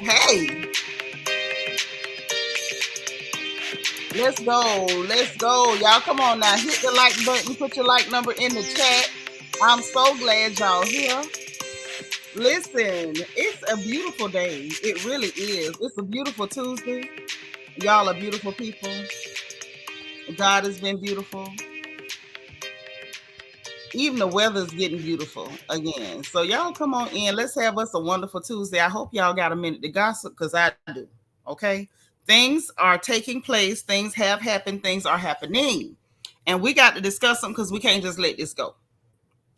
Hey, let's go. Let's go. Y'all come on now. Hit the like button. Put your like number in the chat. I'm so glad y'all here. Listen, it's a beautiful day. It really is. It's a beautiful Tuesday. Y'all are beautiful people. God has been beautiful. Even the weather's getting beautiful again. So y'all come on in. Let's have us a wonderful Tuesday. I hope y'all got a minute to gossip because I do. Okay. Things are taking place. Things have happened. Things are happening. And we got to discuss them because we can't just let this go.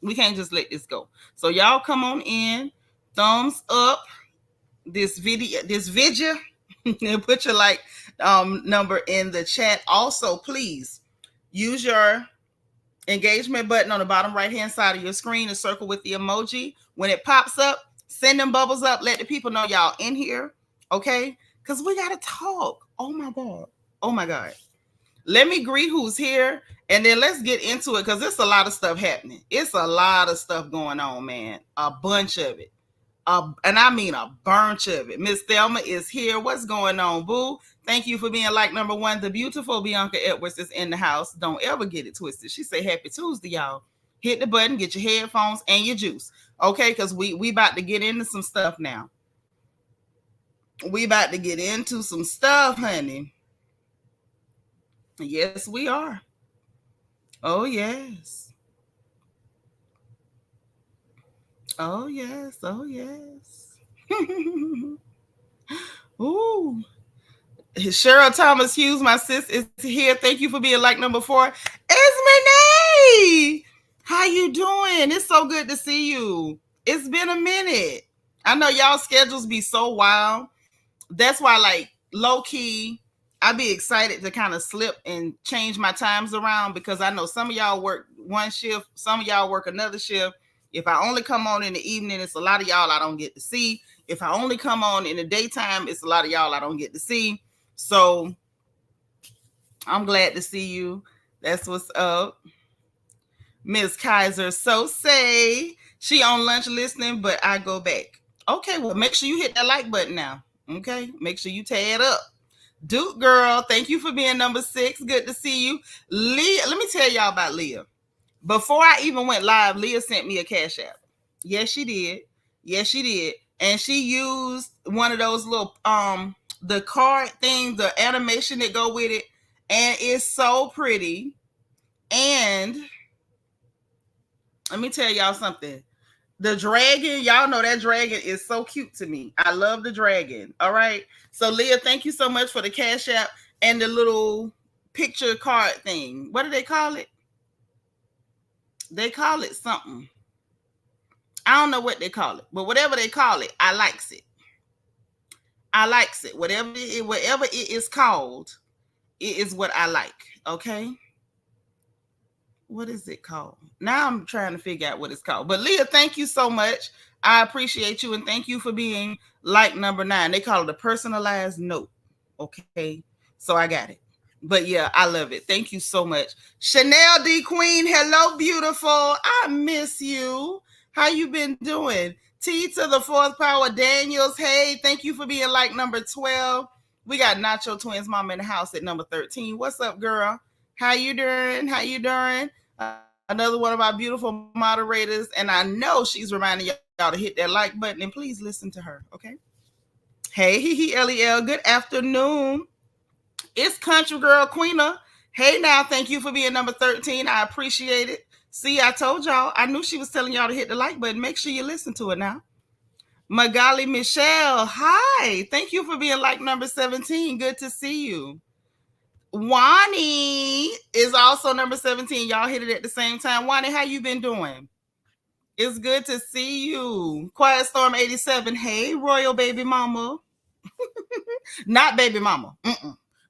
We can't just let this go. So y'all come on in. Thumbs up this video and put your like number in the chat. Also, please use your engagement button on the bottom right hand side of your screen and circle with the emoji. When it pops up, send them bubbles up. Let the people know y'all in here. Okay? Because we got to talk. Oh my God. Oh my God. Let me greet who's here and then let's get into it because there's a lot of stuff happening. It's a lot of stuff going on, man. A bunch of it. And I mean a bunch of it. Miss Thelma is here. What's going on, boo? Thank you for being like number one. The beautiful Bianca Edwards is in the house. Don't ever get it twisted. She say happy Tuesday, y'all. Hit the button, get your headphones and your juice. Okay, because we about to get into some stuff now. We about to get into some stuff, honey. Yes, we are. Oh, yes. Oh, yes. Oh, yes. Ooh. Cheryl Thomas Hughes, my sis, is here. Thank you for being like number 4. Esmene, how you doing? It's so good to see you. It's been a minute. I know y'all schedules be so wild. That's why, like, low key, I be excited to kind of slip and change my times around because I know some of y'all work one shift, some of y'all work another shift. If I only come on in the evening, it's a lot of y'all I don't get to see. If I only come on in the daytime, it's a lot of y'all I don't get to see. So I'm glad to see you. That's what's up. Miss Kaiser so say she on lunch listening, but I go back. Okay, well, make sure you hit that like button now. Okay, make sure you tear it up. Duke girl, thank you for being number 6. Good to see you. Leah, let me tell y'all about Leah. Before I even went live, Leah sent me a Cash App. Yes, she did. Yes, she did. And she used one of those little the card thing, the animation that go with it, and it's so pretty. And let me tell y'all something. The dragon, y'all know that dragon is so cute to me. I love the dragon. All right. So Leah, thank you so much for the Cash App and the little picture card thing. What do they call it? They call it something. I don't know what they call it, but whatever they call it, I likes it. I likes it. Whatever it is called, it is what I like. Okay. What is it called? Now I'm trying to figure out what it's called. But Leah, thank you so much. I appreciate you and thank you for being like number 9. They call it a personalized note. Okay. So I got it. But yeah, I love it. Thank you so much. Chanel D Queen, hello, beautiful. I miss you. How you been doing? T to the 4th power, Daniels. Hey, thank you for being like number 12. We got Nacho Twins mama in the house at number 13. What's up, girl? How you doing? How you doing? Another one of our beautiful moderators, and I know she's reminding y'all to hit that like button and please listen to her, okay? Hey, LEL, good afternoon. It's Country Girl Queena. Hey now, thank you for being number 13. I appreciate it. See, I told y'all. I knew she was telling y'all to hit the like button. Make sure you listen to it now. Magali Michelle, hi. Thank you for being like number 17. Good to see you. Wani is also number 17. Y'all hit it at the same time. Wani, how you been doing? It's good to see you. Quiet Storm 87. Hey, Royal Baby Mama. Not baby mama.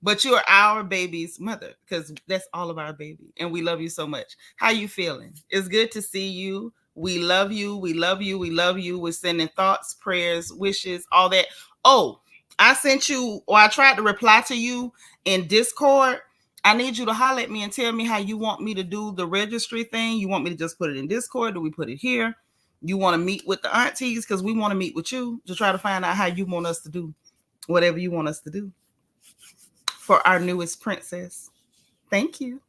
But you are our baby's mother because that's all of our baby. And we love you so much. How you feeling? It's good to see you. We love you. We love you. We love you. We're sending thoughts, prayers, wishes, all that. Oh, I sent you, or I tried to reply to you in Discord. I need you to holler at me and tell me how you want me to do the registry thing. You want me to just put it in Discord? Do we put it here? You want to meet with the aunties because we want to meet with you to try to find out how you want us to do whatever you want us to do for our newest princess. Thank you.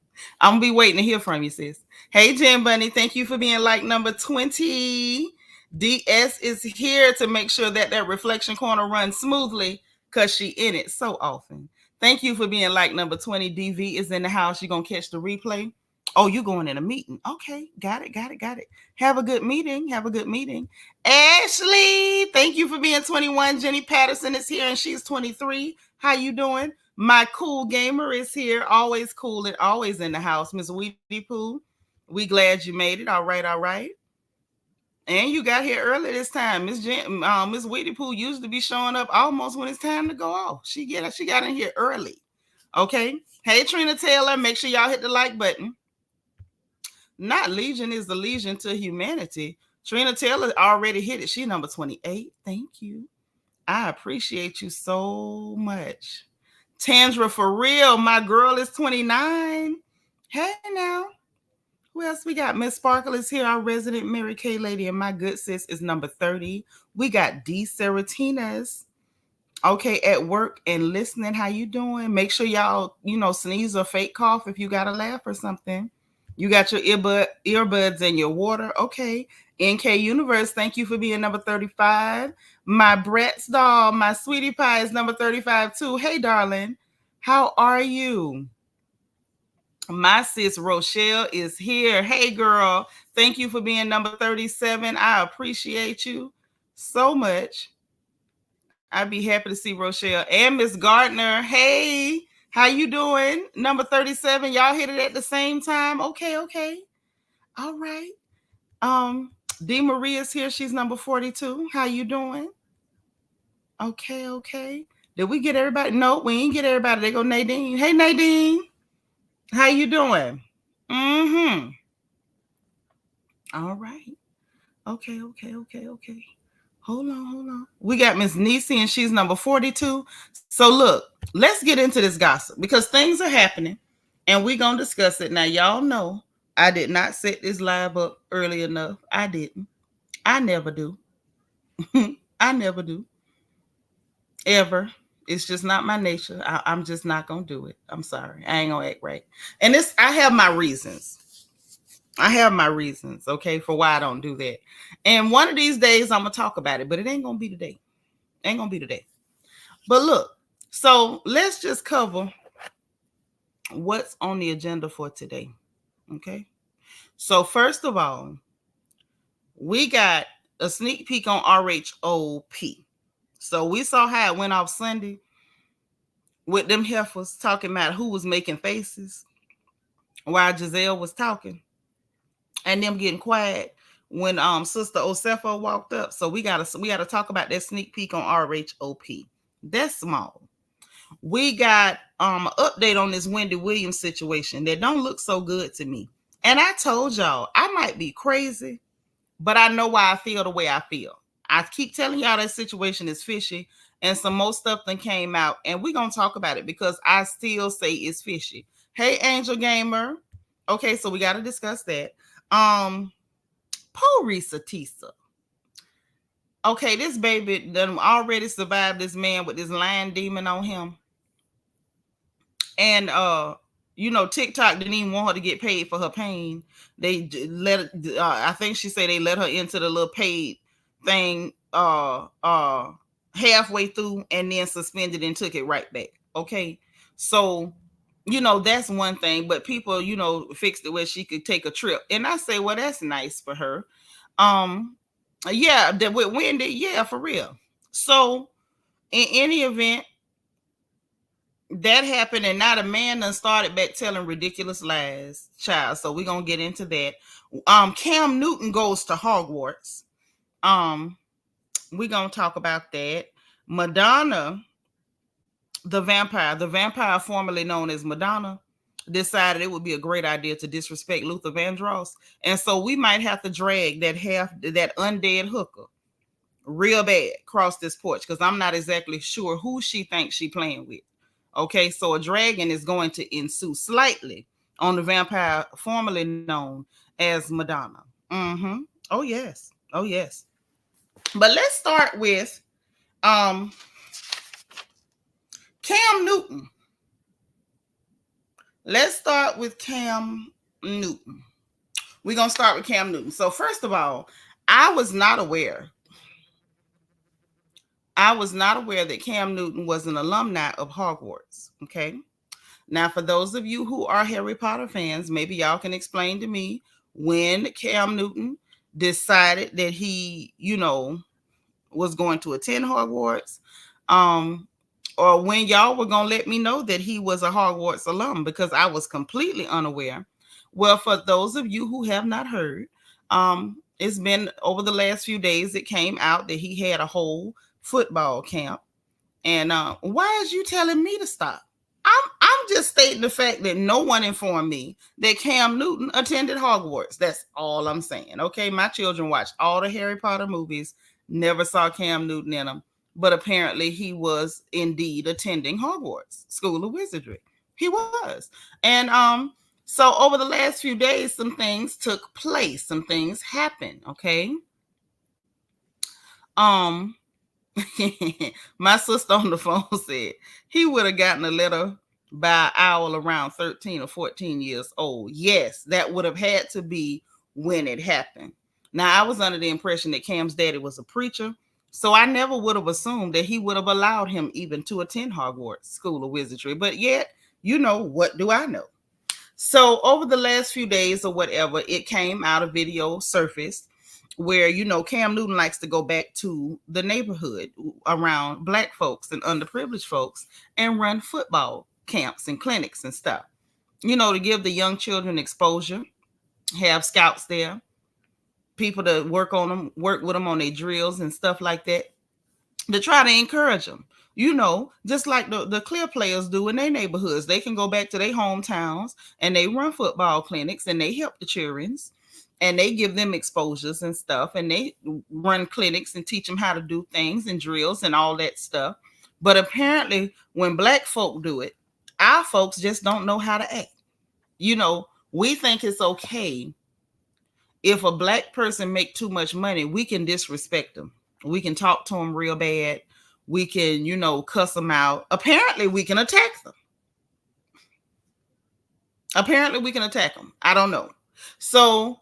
I'm gonna be waiting to hear from you, sis. Hey, Jen Bunny, thank you for being like number 20. DS is here to make sure that that reflection corner runs smoothly because she in it so often. Thank you for being like number 20. DV is in the house. You're gonna catch the replay. Oh, you going in a meeting. Okay, got it. Have a good meeting. Ashley, thank you for being 21. Jenny Patterson is here and she's 23. How you doing? My cool gamer is here, always cool and always in the house. Miss Weedy Poo, we glad you made it. All right. And you got here early this time. Miss Weedy Poo used to be showing up almost when it's time to go off. She got in here early. Okay. Hey, Trina Taylor, make sure y'all hit the like button. Not Legion is the Legion to humanity. Trina Taylor already hit it. She number 28. Thank you. I appreciate you so much. Tandra, for real, my girl is 29. Hey, now. Who else we got? Miss Sparkle is here, our resident Mary Kay lady, and my good sis is number 30. We got D. Seratinas, okay, at work and listening. How you doing? Make sure y'all, sneeze or fake cough if you got to laugh or something. You got your earbuds and your water. Okay. NK Universe, thank you for being number 35. My Bratz doll, my sweetie pie is number 35 too. Hey, darling. How are you? My sis Rochelle is here. Hey, girl. Thank you for being number 37. I appreciate you so much. I'd be happy to see Rochelle and Miss Gardner. Hey, how you doing? Number 37. Y'all hit it at the same time. Okay. All right. D. Maria's here. She's number 42. How you doing? Okay. Did we get everybody? No, we ain't get everybody. There go Nadine. Hey, Nadine. How you doing? All right. Okay. Hold on. We got Miss Niecy and she's number 42. So look, let's get into this gossip because things are happening and we're going to discuss it. Now, y'all know I did not set this live up early enough. I didn't. I never do. I never do. Ever. It's just not my nature. I'm just not going to do it. I'm sorry. I ain't going to act right. And I have my reasons. Okay, for why I don't do that. And one of these days, I'm going to talk about it, but it ain't going to be today. But look, so let's just cover what's on the agenda for today. Okay. So first of all, we got a sneak peek on RHOP. So we saw how it went off Sunday with them heifers talking about who was making faces while Gizelle was talking and them getting quiet when Sister Osefo walked up. So we gotta talk about that sneak peek on RHOP. That's small. We got an update on this Wendy Williams situation that don't look so good to me. And I told y'all I might be crazy, but I know why I feel the way I feel. I keep telling y'all that situation is fishy and some more stuff that came out and we're going to talk about it because I still say it's fishy. Hey, Angel Gamer. Okay, so we got to discuss that. Poor Risa Tissa. Okay, this baby done already survived this man with this lion demon on him. And, TikTok didn't even want her to get paid for her pain. They I think she said they let her into the little paid thing halfway through and then suspended and took it right back. Okay. So, that's one thing, but people, fixed it where she could take a trip. And I say, well, that's nice for her. Yeah, that with Wendy, yeah, for real. So in any event, that happened, and now the man done started back telling ridiculous lies, child. So we're gonna get into that. Cam Newton goes to Hogwarts. We're gonna talk about that. Madonna, the vampire formerly known as Madonna, decided it would be a great idea to disrespect Luther Vandross, and so we might have to drag that undead hooker real bad across this porch because I'm not exactly sure who she thinks she playing with. Okay, so a dragon is going to ensue slightly on the vampire formerly known as Madonna. Oh, yes. Oh yes. But let's start with um Cam Newton. Let's start with Cam Newton. We're going to start with Cam Newton. So first of all, I was not aware. I was not aware that Cam Newton was an alumni of Hogwarts. Okay. Now, for those of you who are Harry Potter fans, maybe y'all can explain to me when Cam Newton decided that he, was going to attend Hogwarts, or when y'all were going to let me know that he was a Hogwarts alum, because I was completely unaware. Well, for those of you who have not heard, it's been over the last few days it came out that he had a whole football camp. And why is you telling me to stop? I'm just stating the fact that no one informed me that Cam Newton attended Hogwarts. That's all I'm saying. Okay, my children watched all the Harry Potter movies, never saw Cam Newton in them, but apparently he was indeed attending Hogwarts School of Wizardry. He was. And so over the last few days, some things took place, some things happened. Okay. My sister on the phone said he would have gotten a letter by an owl around 13 or 14 years old. Yes, that would have had to be when it happened. Now, I was under the impression that Cam's daddy was a preacher, so I never would have assumed that he would have allowed him even to attend Hogwarts School of Wizardry. But yet, what do I know? So over the last few days or whatever, it came out, a video surfaced where, Cam Newton likes to go back to the neighborhood around Black folks and underprivileged folks and run football camps and clinics and stuff, to give the young children exposure, have scouts there, people to work with them on their drills and stuff like that, to try to encourage them. Just like the clear players do in their neighborhoods. They can go back to their hometowns and they run football clinics and they help the children's and they give them exposures and stuff, and they run clinics and teach them how to do things and drills and all that stuff. But apparently when Black folk do it, our folks just don't know how to act. We think it's okay if a Black person make too much money, we can disrespect them. We can talk to them real bad. We can, cuss them out. Apparently we can attack them. I don't know. So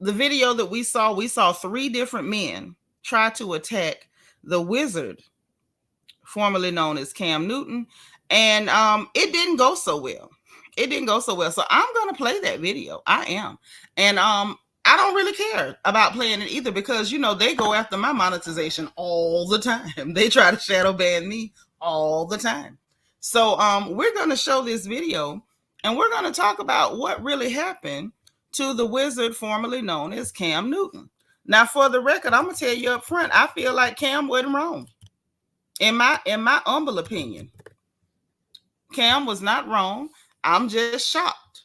the video that we saw 3 different men try to attack the wizard, formerly known as Cam Newton. And it didn't go so well. So I'm going to play that video. I am. And I don't really care about playing it either, because, they go after my monetization all the time. They try to shadow ban me all the time. So we're going to show this video and we're going to talk about what really happened to the wizard formerly known as Cam Newton. Now, for the record, I'm going to tell you up front, I feel like Cam wasn't wrong. In my humble opinion, Cam was not wrong. I'm just shocked,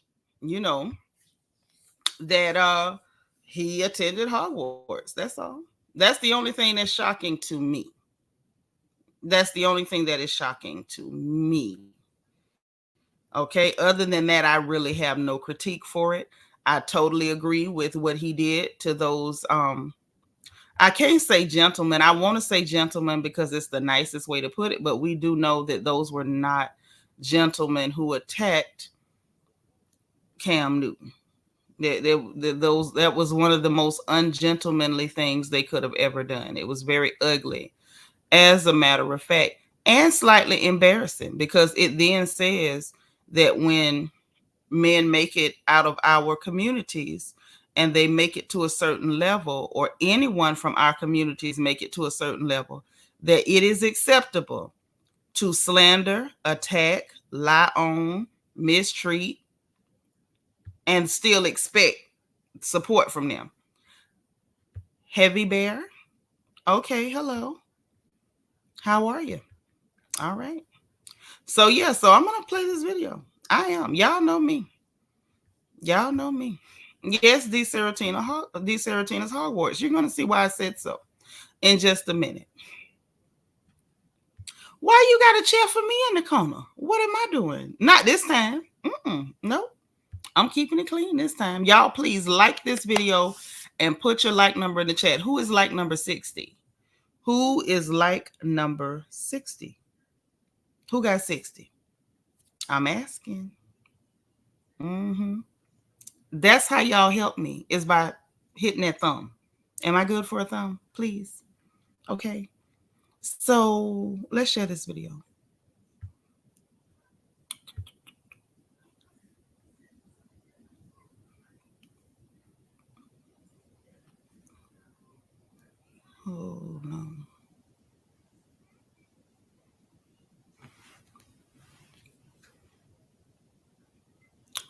that he attended Hogwarts. That's all. That's the only thing that's shocking to me. Okay. Other than that, I really have no critique for it. I totally agree with what he did to those. I can't say gentlemen. I want to say gentlemen because it's the nicest way to put it. But we do know that those were not gentlemen who attacked Cam Newton. That was one of the most ungentlemanly things they could have ever done. It was very ugly, as a matter of fact, and slightly embarrassing, because it then says that when men make it out of our communities and they make it to a certain level, or anyone from our communities make it to a certain level, that it is acceptable to slander, attack, lie on, mistreat, and still expect support from them. Heavy Bear. Okay, hello. How are you? All right. So I'm going to play this video. I am. Y'all know me. Yes, D. Seratina's Hogwarts. You're going to see why I said so in just a minute. Why you got a chair for me in the corner? What am I doing? Not this time. Nope. I'm keeping it clean this time. Y'all, please like this video and put your like number in the chat. Who is like number 60? Who is like number 60? Who got 60? I'm asking. That's how y'all help me, is by hitting that thumb. Am I good for a thumb? Please. Okay. So let's share this video. Oh no.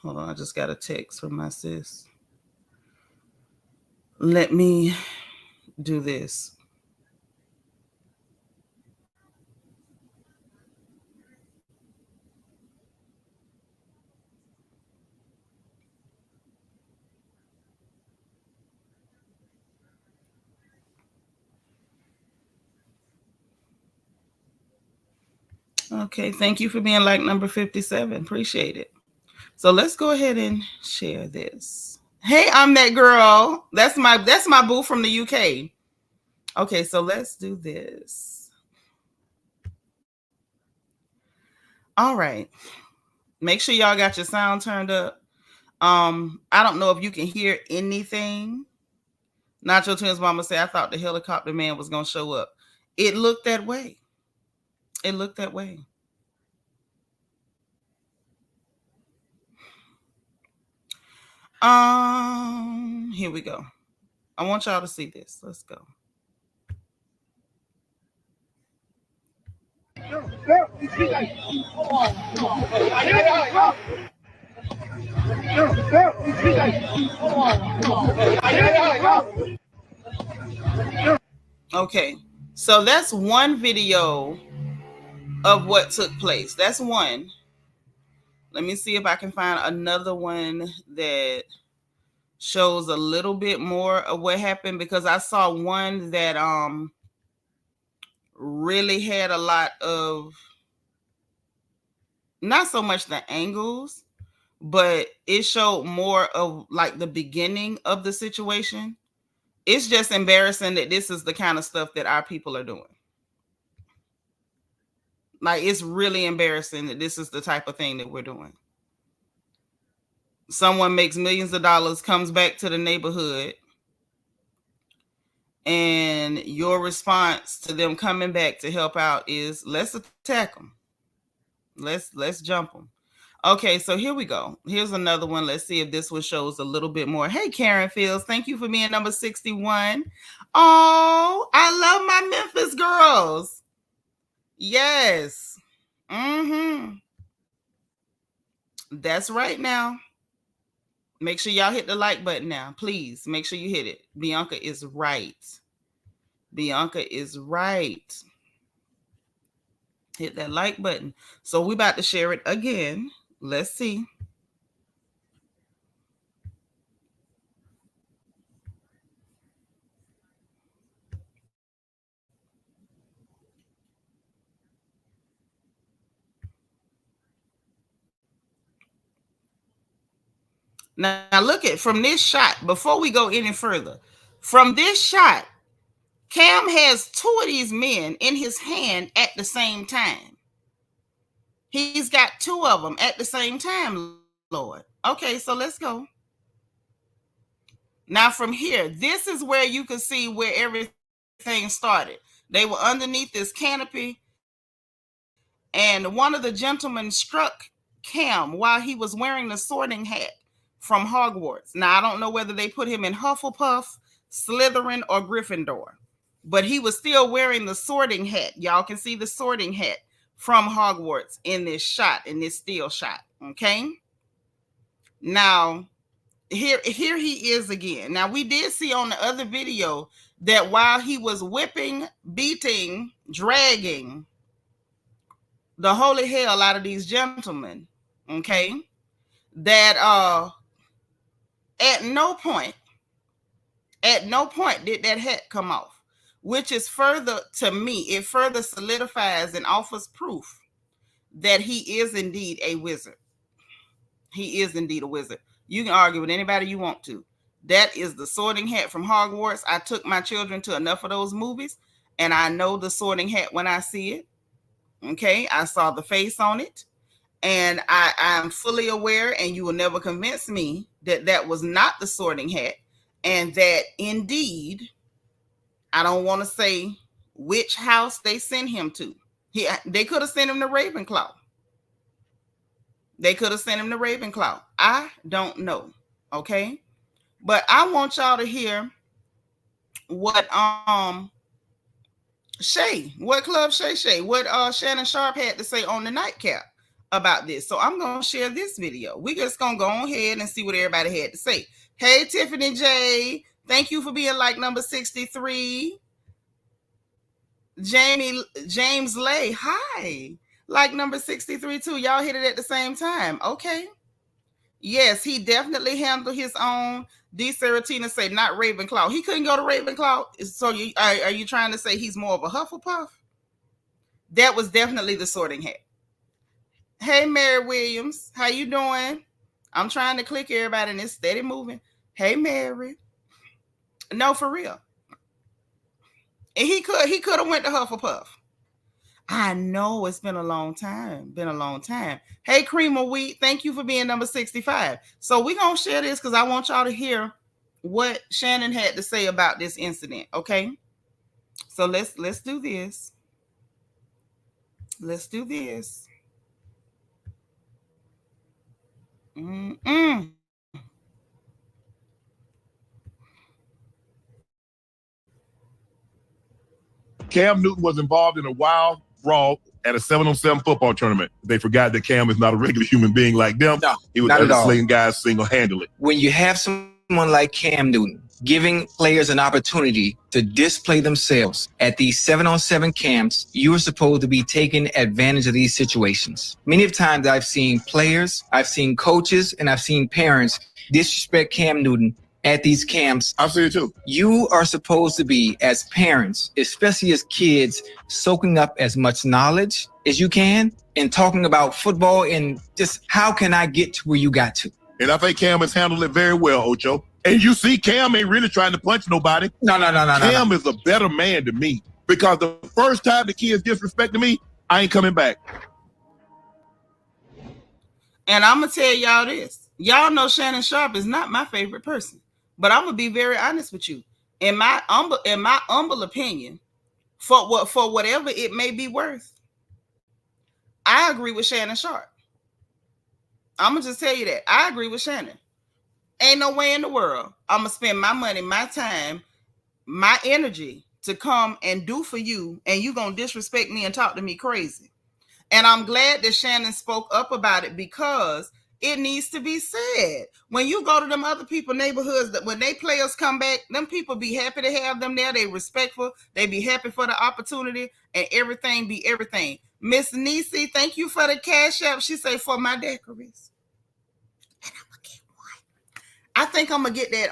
Hold on, I just got a text from my sis. Let me do this. Okay, thank you for being like number 57. Appreciate it. So let's go ahead and share this. Hey, I'm that girl. That's my boo from the UK. Okay, so let's do this. All right. Make sure y'all got your sound turned up. I don't know if you can hear anything. Nacho Twins mama said, I thought the helicopter man was going to show up. It looked that way. It looked that way. Here we go. I want y'all to see this. Let's go. Okay, so that's one video of what took place. That's one. Let me see if I can find another one that shows a little bit more of what happened, because I saw one that really had a lot of, not so much the angles, but it showed more of like the beginning of the situation. It's just embarrassing that this is the kind of stuff that our people are doing. Like, it's really embarrassing that this is the type of thing that we're doing. Someone makes millions of dollars, comes back to the neighborhood, and your response to them coming back to help out is, let's attack them. Let's jump them. Okay, so here we go. Here's another one. Let's see if this one shows a little bit more. Hey, Karen Fields, thank you for being number 61. Oh, I love my Memphis girls. Yes. That's right now. Make sure y'all hit the like button now. Please make sure you hit it. Bianca is right. Bianca is right. Hit that like button. So we're about to share it again. Let's see. Now look at from this shot, before we go any further, from this shot, Cam has two of these men in his hand at the same time. He's got two of them at the same time, Lord. Okay, so let's go. Now from here, this is where you can see where everything started. They were underneath this canopy, and one of the gentlemen struck Cam while he was wearing the sorting hat from Hogwarts. Now, I don't know whether they put him in Hufflepuff, Slytherin, or Gryffindor, but he was still wearing the sorting hat. Y'all can see the sorting hat from Hogwarts in this shot, in this still shot. Okay. Now, here he is again. Now, we did see on the other video that while he was whipping, beating, dragging the holy hell out of these gentlemen, okay, that at no point did that hat come off, which is further, to me, it further solidifies and offers proof that he is indeed a wizard. He is indeed a wizard. You can argue with anybody you want to. That is the Sorting Hat from Hogwarts. I took my children to enough of those movies, and I know the Sorting Hat when I see it. Okay, I saw the face on it, and I'm fully aware, and you will never convince me that that was not the Sorting Hat, and that indeed, I don't want to say which house they sent him to. They could have sent him to Ravenclaw. They could have sent him to Ravenclaw. I don't know. Okay. But I want y'all to hear what Club Shay, what Shannon Sharp had to say on the nightcap about this. So I'm gonna share this video. We just gonna go on ahead and see what everybody had to say. Hey Tiffany J, thank you for being like number 63. James Lay, hi. Like number 63 too. Y'all hit it at the same time. Okay. Yes, he definitely handled his own. D. Saratina say not Ravenclaw. He couldn't go to Ravenclaw. So are you trying to say he's more of a Hufflepuff? That was definitely the Sorting Hat. Hey, Mary Williams, how you doing? I'm trying to click everybody and it's steady moving. Hey, Mary. No, for real. And he could have went to Hufflepuff. I know it's been a long time. Hey, Cream of Wheat, thank you for being number 65. So we're going to share this because I want y'all to hear what Shannon had to say about this incident, okay? So let's do this. Let's do this. Cam Newton was involved in a wild brawl at a 7-on-7 football tournament. They forgot that Cam is not a regular human being like them. No, he was slaying guys single-handedly. When you have someone like Cam Newton giving players an opportunity to display themselves at these 7-on-7 camps, you are supposed to be taking advantage of these situations. Many of times I've seen players, I've seen coaches, and I've seen parents disrespect Cam Newton at these camps. I see it too. You are supposed to be, as parents, especially as kids, soaking up as much knowledge as you can and talking about football and just how can I get to where you got to. And I think Cam has handled it very well, Ocho. And you see, Cam ain't really trying to punch nobody. No. Cam is a better man to me because the first time the kids disrespected me, I ain't coming back. And I'm going to tell y'all this. Y'all know Shannon Sharp is not my favorite person. But I'm gonna be very honest with you. In my humble opinion, for whatever it may be worth, I agree with Shannon Sharp. I'm gonna just tell you that I agree with Shannon. Ain't no way in the world I'm gonna spend my money, my time, my energy to come and do for you, and you gonna disrespect me and talk to me crazy. And I'm glad that Shannon spoke up about it because it needs to be said. When you go to them other people neighborhoods, that when they players come back, them people be happy to have them there. They respectful. They be happy for the opportunity, and everything be everything. Miss Nisi, thank you for the cash app. She say for my decorations. And I'm gonna get one. I think I'm gonna get that.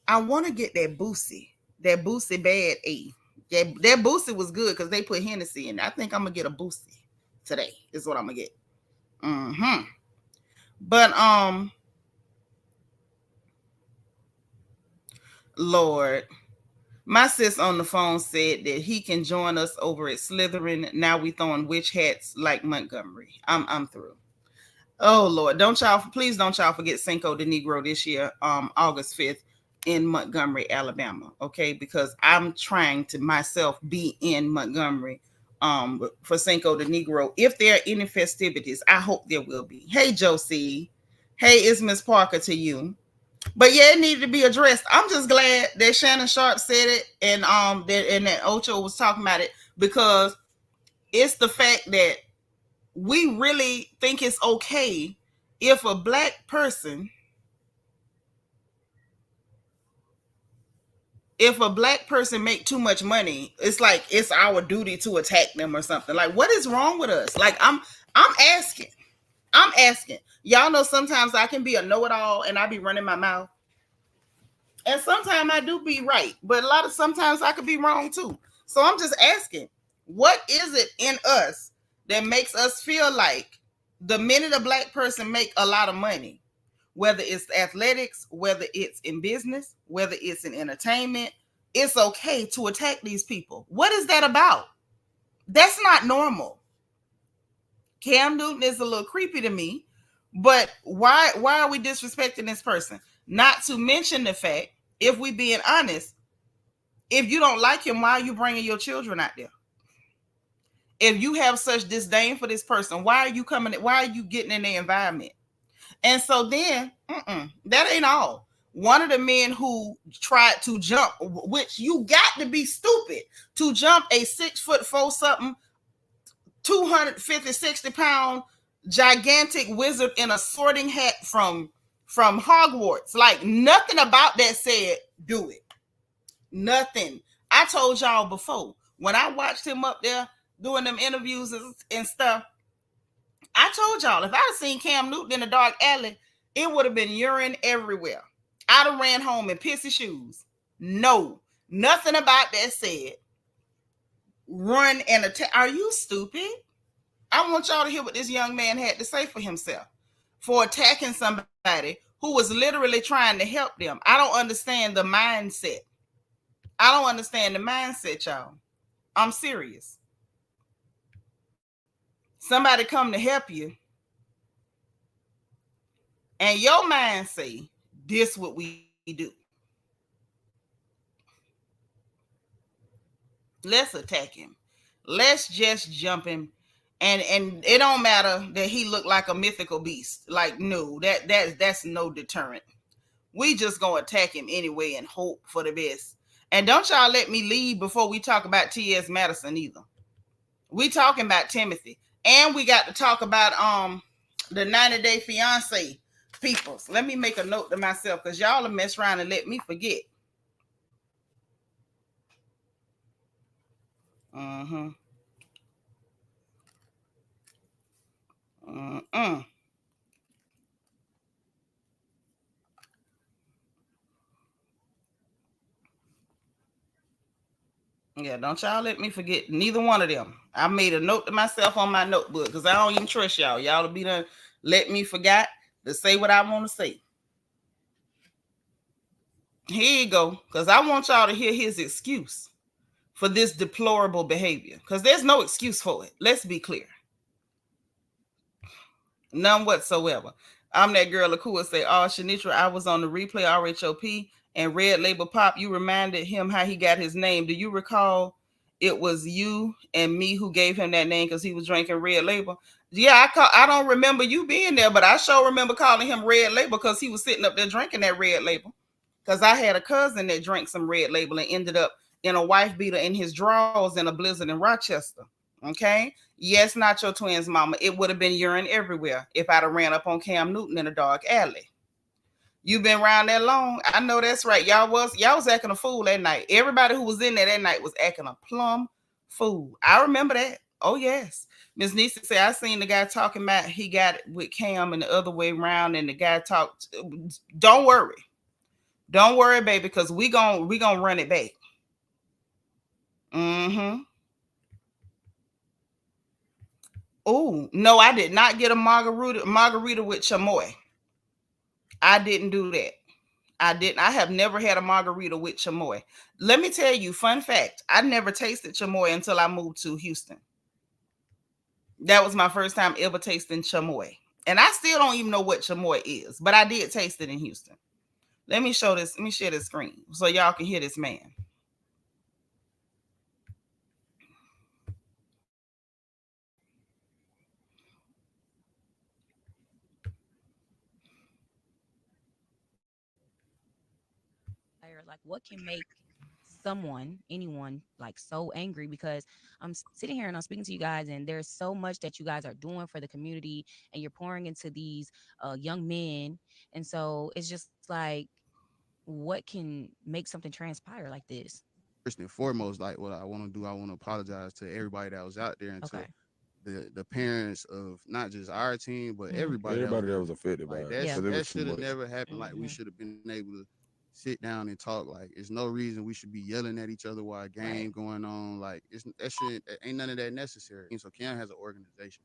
I want to get that Boosie Bad A. That Boosie was good because they put Hennessy in. I think I'm gonna get a Boosie today. Is what I'm gonna get. But Lord, my sis on the phone said that he can join us over at Slytherin. Now we throwing witch hats like Montgomery. I'm through. Oh Lord, please don't y'all forget Cinco de Negro this year, August 5th in Montgomery, Alabama. Okay, because I'm trying to myself be in Montgomery for Cinco de Negro. If there are any festivities, I hope there will be. Hey, Josie. Hey, it's Miss Parker to you. But yeah, it needed to be addressed. I'm just glad that Shannon Sharp said it and that Ocho was talking about it, because it's the fact that we really think it's okay if a black person make too much money, it's like it's our duty to attack them or something. Like, what is wrong with us? Like, I'm asking. Y'all know sometimes I can be a know-it-all and I be running my mouth. And sometimes I do be right, but sometimes I could be wrong too. So I'm just asking, what is it in us that makes us feel like the minute a black person make a lot of money, whether it's athletics, whether it's in business, whether it's in entertainment. It's okay to attack these people. What is that about? That's not normal. Cam Newton is a little creepy to me, but why are we disrespecting this person? Not to mention the fact, if we being honest, if you don't like him, why are you bringing your children out there? If you have such disdain for this person, why are you getting in the environment? And so then, that ain't all. One of the men who tried to jump, which you got to be stupid to jump a 6'4" something, 250, 60 pound gigantic wizard in a sorting hat from Hogwarts. Like, nothing about that said do it. Nothing. I told y'all before, when I watched him up there doing them interviews and stuff, I told y'all, if I'd have seen Cam Newton in a dark alley, it would have been urine everywhere. I'd have ran home in pissy shoes. No, nothing about that said run and attack. Are you stupid? I want y'all to hear what this young man had to say for himself for attacking somebody who was literally trying to help them. I don't understand the mindset. Y'all. I'm serious. Somebody come to help you, and your mind say, this what we do. Let's attack him. Let's just jump him. And it don't matter that he looked like a mythical beast. Like, no, that's no deterrent. We just gonna attack him anyway and hope for the best. And don't y'all let me leave before we talk about T.S. Madison either. We talking about Timothy. And we got to talk about the 90-day fiance people. So let me make a note to myself, because y'all will mess around and let me forget. Yeah, don't y'all let me forget neither one of them. I made a note to myself on my notebook, because I don't even trust y'all. Y'all will be done let me forget to say what I want to say. Here you go, because I want y'all to hear his excuse for this deplorable behavior, because there's no excuse for it. Let's be clear. None whatsoever. I'm that girl Akua say, oh, Seanitra, I was on the replay RHOP and Red Label Pop. You reminded him how he got his name. Do you recall it was you and me who gave him that name because he was drinking Red Label? Yeah, I don't remember you being there, but I sure remember calling him Red Label because he was sitting up there drinking that Red Label. Because I had a cousin that drank some Red Label and ended up in a wife beater in his drawers in a blizzard in Rochester. Okay? Yes, not your twins, mama. It would have been urine everywhere if I'd have ran up on Cam Newton in a dark alley. You've been around that long. I know that's right. Y'all was acting a fool that night. Everybody who was in there that night was acting a plumb fool. I remember that. Oh, yes. Miss Nisa said, I seen the guy talking about he got it with Cam and the other way around, and the guy talked. Don't worry. Don't worry, baby, because we gonna run it back. Oh, no, I did not get a margarita with chamoy. I didn't do that. I have never had a margarita with chamoy. Let me tell you, fun fact, I never tasted chamoy until I moved to Houston. That was my first time ever tasting chamoy. And I still don't even know what chamoy is, but I did taste it in Houston. Let me show this. Let me share this screen so y'all can hear this man. Like, what can make anyone, like, so angry? Because I'm sitting here and I'm speaking to you guys, and there's so much that you guys are doing for the community, and you're pouring into these young men, and so it's just like, what can make something transpire like this? First and foremost, like, what I want to do, I want to apologize to everybody that was out there and to the parents of not just our team, but everybody that was affected by it. That should have never happened. Like, we should have been able to sit down and talk. Like, there's no reason we should be yelling at each other while a game going on. Like, ain't none of that necessary. So Cam has an organization.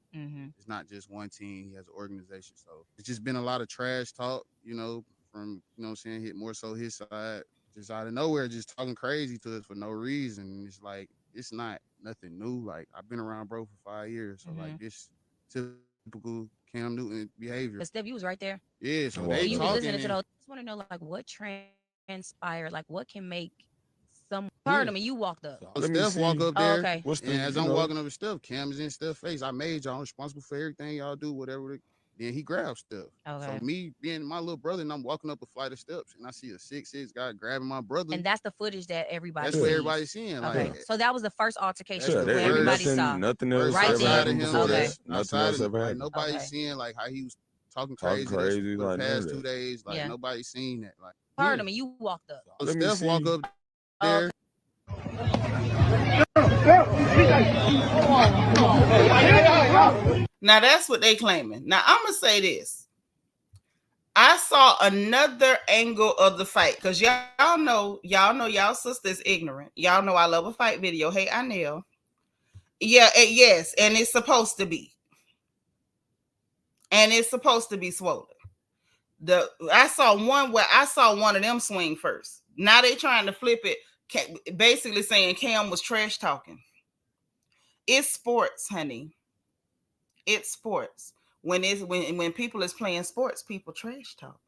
It's not just one team. He has an organization. So it's just been a lot of trash talk. from, what I'm saying, hit more so his side, just out of nowhere, just talking crazy to us for no reason. And it's like, it's not nothing new. Like, I've been around bro for 5 years. So like this typical Cam Newton behavior. But Steph, you was right there. Yeah, so they you talking. Was listening to those. I just want to know, like, what transpired? Like, what can make some part of me? You walked up. So Steph walk up there. Oh, okay. And as I'm walking up with Steph, Cam is in Steph's face. I made y'all responsible for everything y'all do, whatever. Then he grabs Steph. Okay. So me being my little brother, and I'm walking up a flight of steps, and I see a 6'6" guy grabbing my brother. And that's the footage that everybody. That's what everybody's seeing. Okay. Like, so that was the first altercation Yeah, where everybody saw. Nothing else Right ever there. happened before Okay. that. Nothing else ever happened. Nobody's seeing like how he was talking Talking crazy for like the past 2 days. Like nobody's seen that. Like Part of me, you walked up. So Steph walk up there. Now that's what they claiming. Now I'm gonna say this. I saw another angle of the fight because y'all know y'all sister's ignorant. Y'all know I love a fight video. Hey, I know. Yeah, yes, and it's supposed to be. And it's supposed to be swollen. I saw one of them swing first. Now they trying to flip it, basically saying Cam was trash talking. It's sports, honey. It's sports. When people is playing sports, people trash talk.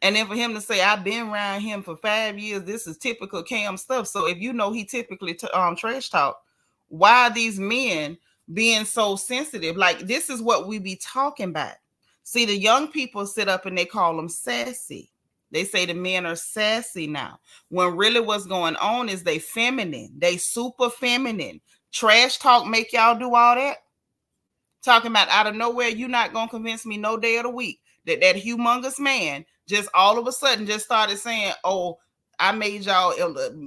And then for him to say, I've been around him for 5 years, this is typical Cam stuff. So if you know he typically trash talk, why are these men being so sensitive? Like, this is what we be talking about. See, the young people sit up and they call them sassy. They say the men are sassy now. When really what's going on is they feminine. They super feminine. Trash talk make y'all do all that. Talking about out of nowhere, you're not going to convince me no day of the week that humongous man just all of a sudden just started saying, oh, I made y'all,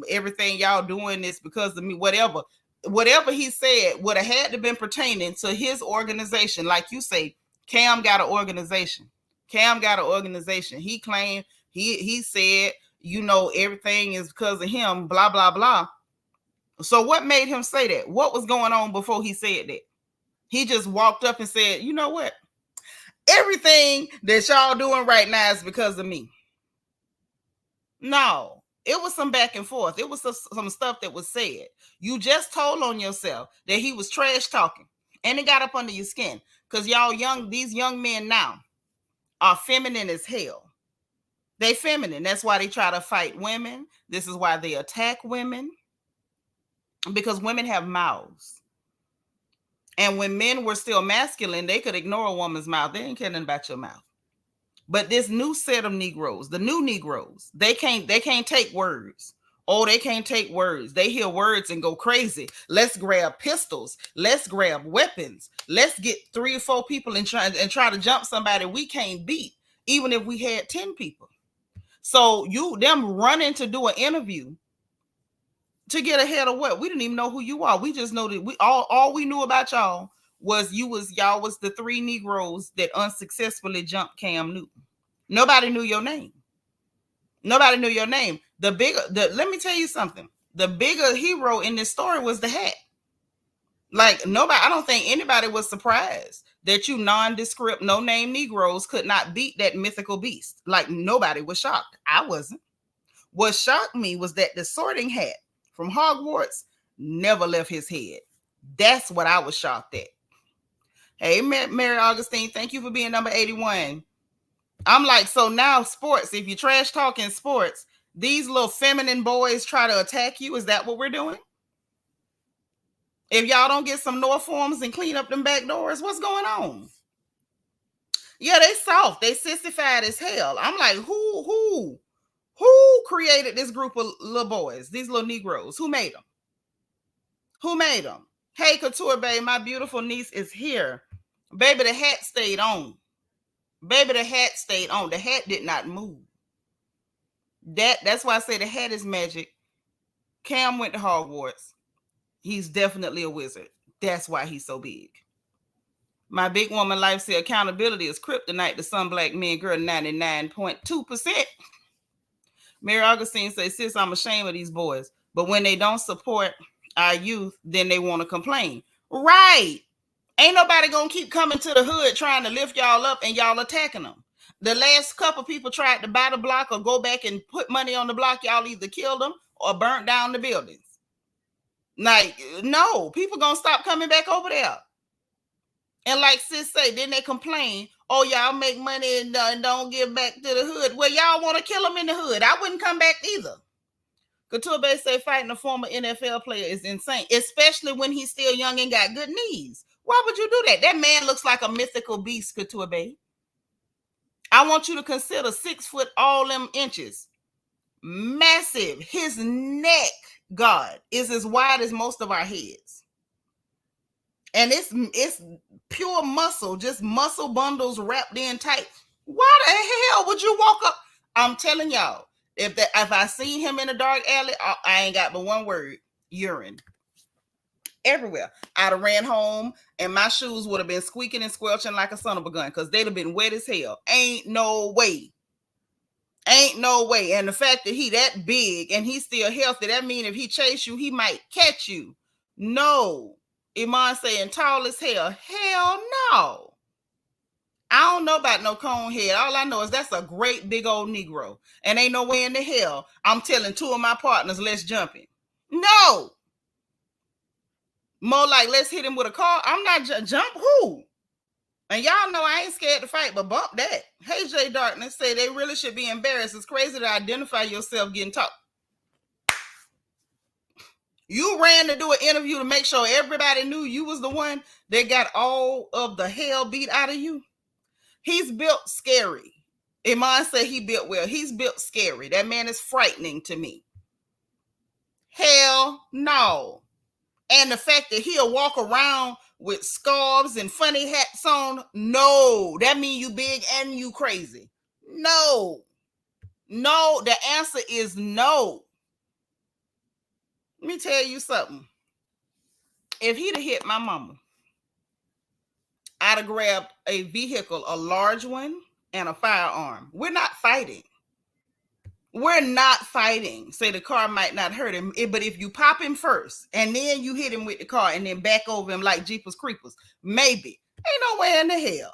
everything y'all doing is because of me, whatever. Whatever he said would have had to been pertaining to his organization. Like you say, Cam got an organization. He claimed, he said, everything is because of him, blah, blah, blah. So what made him say that? What was going on before he said that? He just walked up and said, you know what? Everything that y'all doing right now is because of me. No, it was some back and forth. It was some stuff that was said. You just told on yourself that he was trash talking, and it got up under your skin because these young men now are feminine as hell. They feminine. That's why they try to fight women. This is why they attack women, because women have mouths. And when men were still masculine, they could ignore a woman's mouth. They didn't care nothing about your mouth. But this new set of Negroes, the new Negroes, they can't take words. Oh, they can't take words. They hear words and go crazy. Let's grab pistols. Let's grab weapons. Let's get 3 or 4 people and try to jump somebody we can't beat, even if we had 10 people. So them running to do an interview to get ahead of what? We didn't even know who you are. We just know that all we knew about y'all was y'all was the 3 Negroes that unsuccessfully jumped Cam Newton. Nobody knew your name. Let me tell you something. The bigger hero in this story was the hat. Like, I don't think anybody was surprised that you nondescript, no-name Negroes could not beat that mythical beast. Like, nobody was shocked. I wasn't. What shocked me was that the Sorting Hat from Hogwarts never left his head. That's what I was shocked at. Hey, Mary Augustine, thank you for being number 81. I'm like, so now sports, if you trash talking sports, these little feminine boys try to attack you. Is that what we're doing? If y'all don't get some Norforms and clean up them back doors, what's going on? Yeah, they soft. They sissified as hell. I'm like, who created this group of little boys, these little Negroes? Who made them? Hey, Couture Babe, my beautiful niece is here. Baby, the hat stayed on. The hat did not move. That's why I say the hat is magic. Cam went to Hogwarts. He's definitely a wizard. That's why he's so big. My big woman life say accountability is kryptonite to some black men, girl, 99.2%. Mary Augustine says, sis, I'm ashamed of these boys. But when they don't support our youth, then they want to complain. Right. Ain't nobody going to keep coming to the hood trying to lift y'all up and y'all attacking them. The last couple people tried to buy the block or go back and put money on the block. Y'all either killed them or burnt down the buildings. Like, no, people gonna stop coming back over there. And like sis say, then they complain, oh, y'all make money and don't give back to the hood. Well, y'all want to kill them in the hood. I wouldn't come back either. Couture say fighting a former NFL player is insane, especially when he's still young and got good knees. Why would you do that? That man looks like a mythical beast, Couture Bay. I want you to consider 6 foot, all them inches. Massive. His neck, God, is as wide as most of our heads. And it's pure muscle, just muscle bundles wrapped in tight. Why the hell would you walk up? I'm telling y'all, if I see him in a dark alley, I ain't got but one word: urine. Everywhere. I'd have ran home and my shoes would have been squeaking and squelching like a son of a gun because they'd have been wet as hell. Ain't no way. Ain't no way. And the fact that he that big and he's still healthy, that means if he chase you, he might catch you. No. Iman saying tall as hell. Hell no. I don't know about no cone head. All I know is that's a great big old Negro. And ain't no way in the hell I'm telling 2 of my partners, let's jump him. No. More like, let's hit him with a car. I'm not jump who? And y'all know I ain't scared to fight, but bump that. Hey, Jay Darkness say they really should be embarrassed. It's crazy to identify yourself getting talked. You ran to do an interview to make sure everybody knew you was the one that got all of the hell beat out of you. He's built scary. Iman said he built well. He's built scary. That man is frightening to me. Hell no. And the fact that he'll walk around with scarves and funny hats on, no, that means you big and you crazy. No, the answer is no. Let me tell you something. If he'd have hit my mama, I'd have grabbed a vehicle, a large one, and a firearm. We're not fighting. We're not fighting. Say the car might not hurt him, but if you pop him first and then you hit him with the car and then back over him like Jeepers Creepers, maybe. Ain't no way in the hell.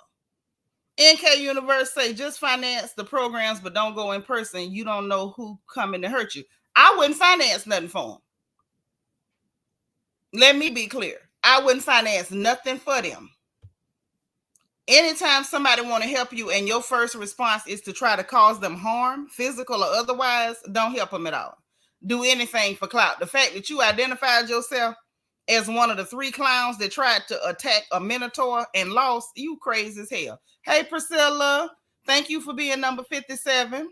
NK Universe say just finance the programs, but don't go in person. You don't know who coming to hurt you. I wouldn't finance nothing for him. Let me be clear. I wouldn't finance nothing for them. Anytime somebody want to help you and your first response is to try to cause them harm, physical or otherwise, don't help them at all. Do anything for clout. The fact that you identified yourself as one of the 3 clowns that tried to attack a Minotaur and lost, you crazy as hell. Hey, Priscilla, thank you for being number 57.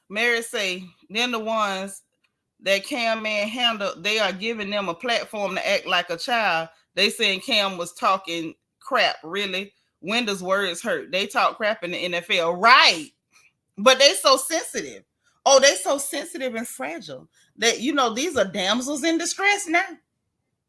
Mary say, then the ones that Cam man handled, they are giving them a platform to act like a child. They saying Cam was talking crap, really. Wendy's words hurt. They talk crap in the NFL. Right. But they so sensitive. Oh, they so sensitive and fragile that, these are damsels in distress now.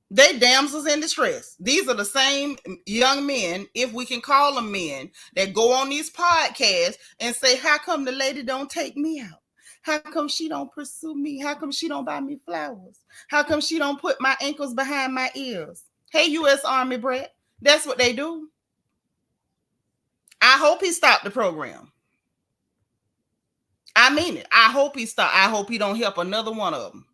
They damsels in distress. These are the same young men, if we can call them men, that go on these podcasts and say, how come the lady don't take me out? How come she don't pursue me? How come she don't buy me flowers? How come she don't put my ankles behind my ears? Hey, U.S. Army brat, that's what they do. I hope he stopped the program. I mean it. I hope he stopped. I hope he don't help another one of them.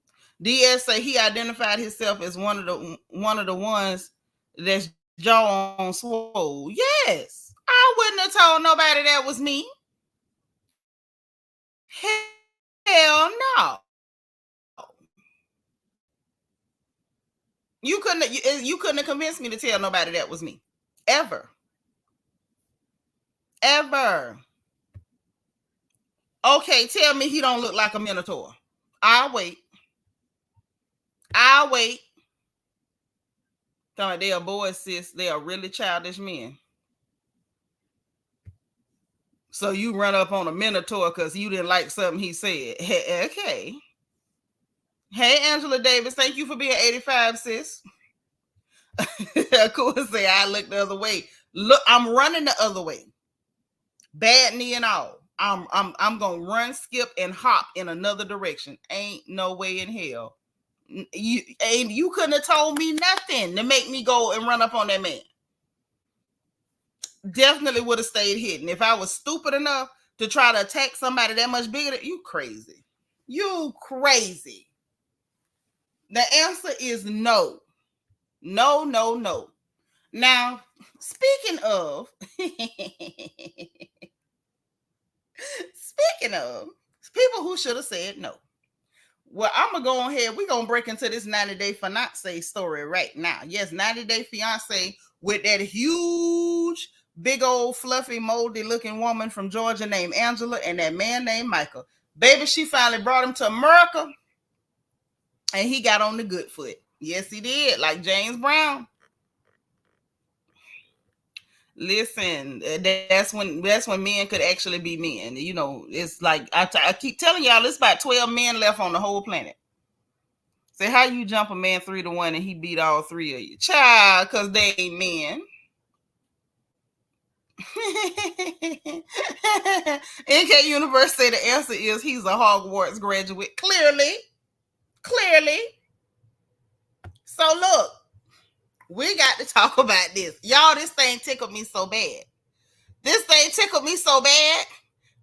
DS say he identified himself as one of the ones that's jaw on swole. Yes, I wouldn't have told nobody that was me. Hell no. You couldn't have convinced me to tell nobody that was me. Ever. Okay, tell me he don't look like a Minotaur. I'll wait. They are boys, sis. They are really childish men. So you run up on a Minotaur because you didn't like something he said. Hey, okay. Hey, Angela Davis, thank you for being 85, sis. Cool say I look the other way. Look, I'm running the other way. Bad knee and all. I'm gonna run, skip, and hop in another direction. Ain't no way in hell. You couldn't have told me nothing to make me go and run up on that man. definitely would have stayed hidden. If I was stupid enough to try to attack somebody that much bigger than you, crazy. You crazy. The answer is no. No, no, no. Now, speaking of people who should have said no. Well, I'm going to go ahead. We're going to break into this 90-Day Fiance story right now. Yes, 90-Day Fiance with that huge, big old, fluffy, moldy looking woman from Georgia named Angela and that man named Michael. Baby, she finally brought him to America and he got on the good foot. Yes, he did. Like James Brown. Listen, that's when men could actually be men. You know, it's like I keep telling y'all, it's about 12 men left on the whole planet. Say, how you jump a man 3-1 and he beat all 3 of you? Child, because they ain't men. NK Universe say the answer is he's a Hogwarts graduate. Clearly. So look. We got to talk about this. Y'all, this thing tickled me so bad.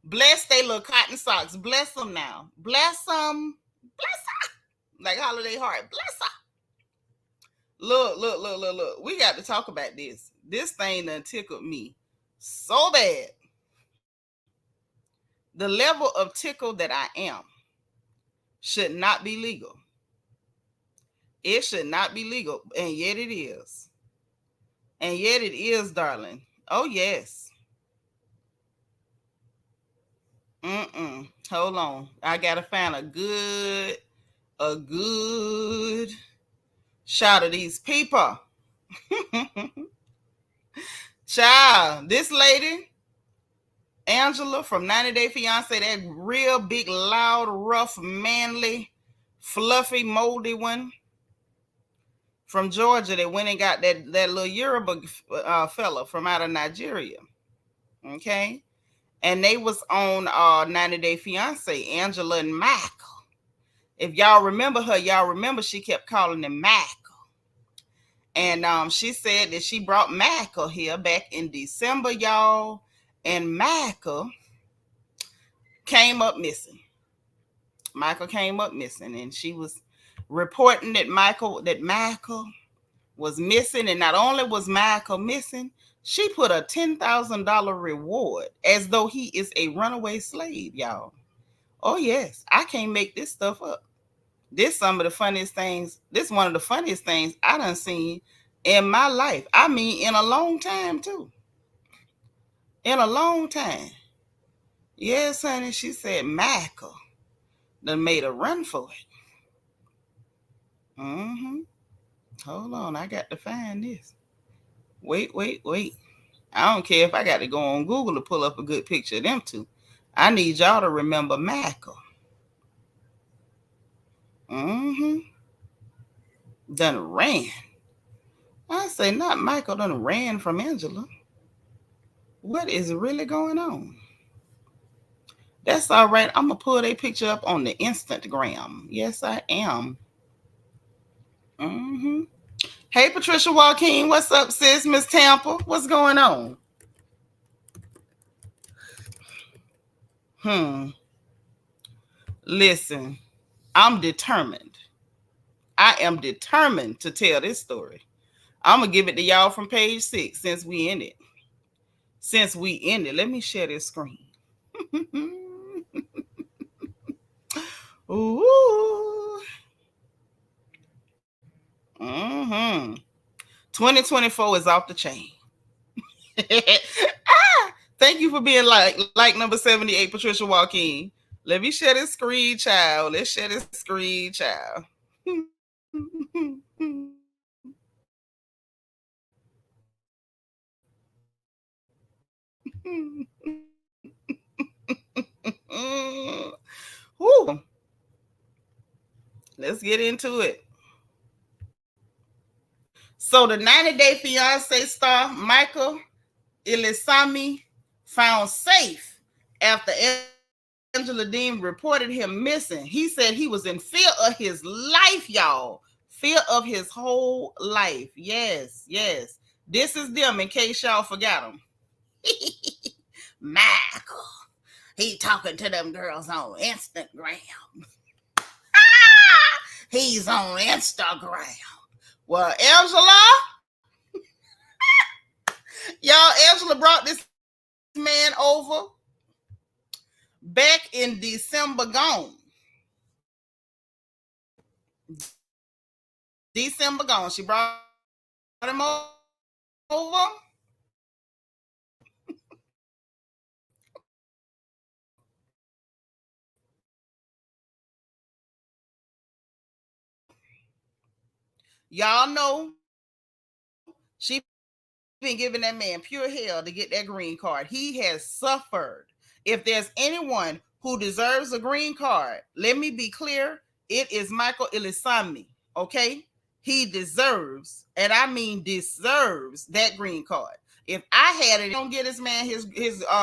Bless they little cotton socks. Bless them now. Bless them. Like Holiday Heart. Bless her. Look. We got to talk about this. This thing done tickled me so bad. The level of tickle that I am should not be legal. It should not be legal, and yet it is. And yet it is, darling. Oh, yes. Hold on. I got to find a good shot of these people. Child, this lady, Angela from 90-Day Fiance, that real big, loud, rough, manly, fluffy, moldy one, from Georgia that went and got that little Yoruba fella from out of Nigeria. Okay. And they was on 90-Day Fiance, Angela and Michael. If y'all remember her, y'all remember she kept calling him Michael. And she said that she brought Michael here back in December, y'all. And Michael came up missing. And she was reporting that Michael was missing, and not only was Michael missing, she put a $10,000 reward as though he is a runaway slave, y'all. Oh yes, I can't make this stuff up. This is one of the funniest things I done seen in my life. I mean, in a long time too. In a long time. Yes, honey, she said Michael done made a run for it. Hold on, I got to find this. Wait. I don't care if I got to go on Google to pull up a good picture of them two. I need y'all to remember Michael. Done ran. I say not Michael done ran from Angela. What is really going on? That's all right. I'm going to pull their picture up on the Instagram. Yes, I am. Hey, Patricia Joaquin. What's up, sis? Miss Tampa. What's going on? Listen, I'm determined. I am determined to tell this story. I'm going to give it to y'all from page 6 since we ended. Let me share this screen. Ooh. 2024 is off the chain. Thank you for being like number 78, Patricia Joaquin. Let me share this screen, child. Let's share this screen, child. Woo. Let's get into it. So the 90-Day Fiance star Michael Ilisami found safe after Angela Dean reported him missing. He said he was in fear of his life, y'all. Fear of his whole life. Yes. This is them in case y'all forgot them. Michael, he talking to them girls on Instagram. He's on Instagram. Well, Angela, y'all, Angela brought this man over back in December gone. She brought him over. Y'all know she been giving that man pure hell to get that green card. He has suffered. If there's anyone who deserves a green card, let me be clear, it is Michael Ilisami, okay? He deserves, and I mean deserves, that green card. If I had it, don't get this man his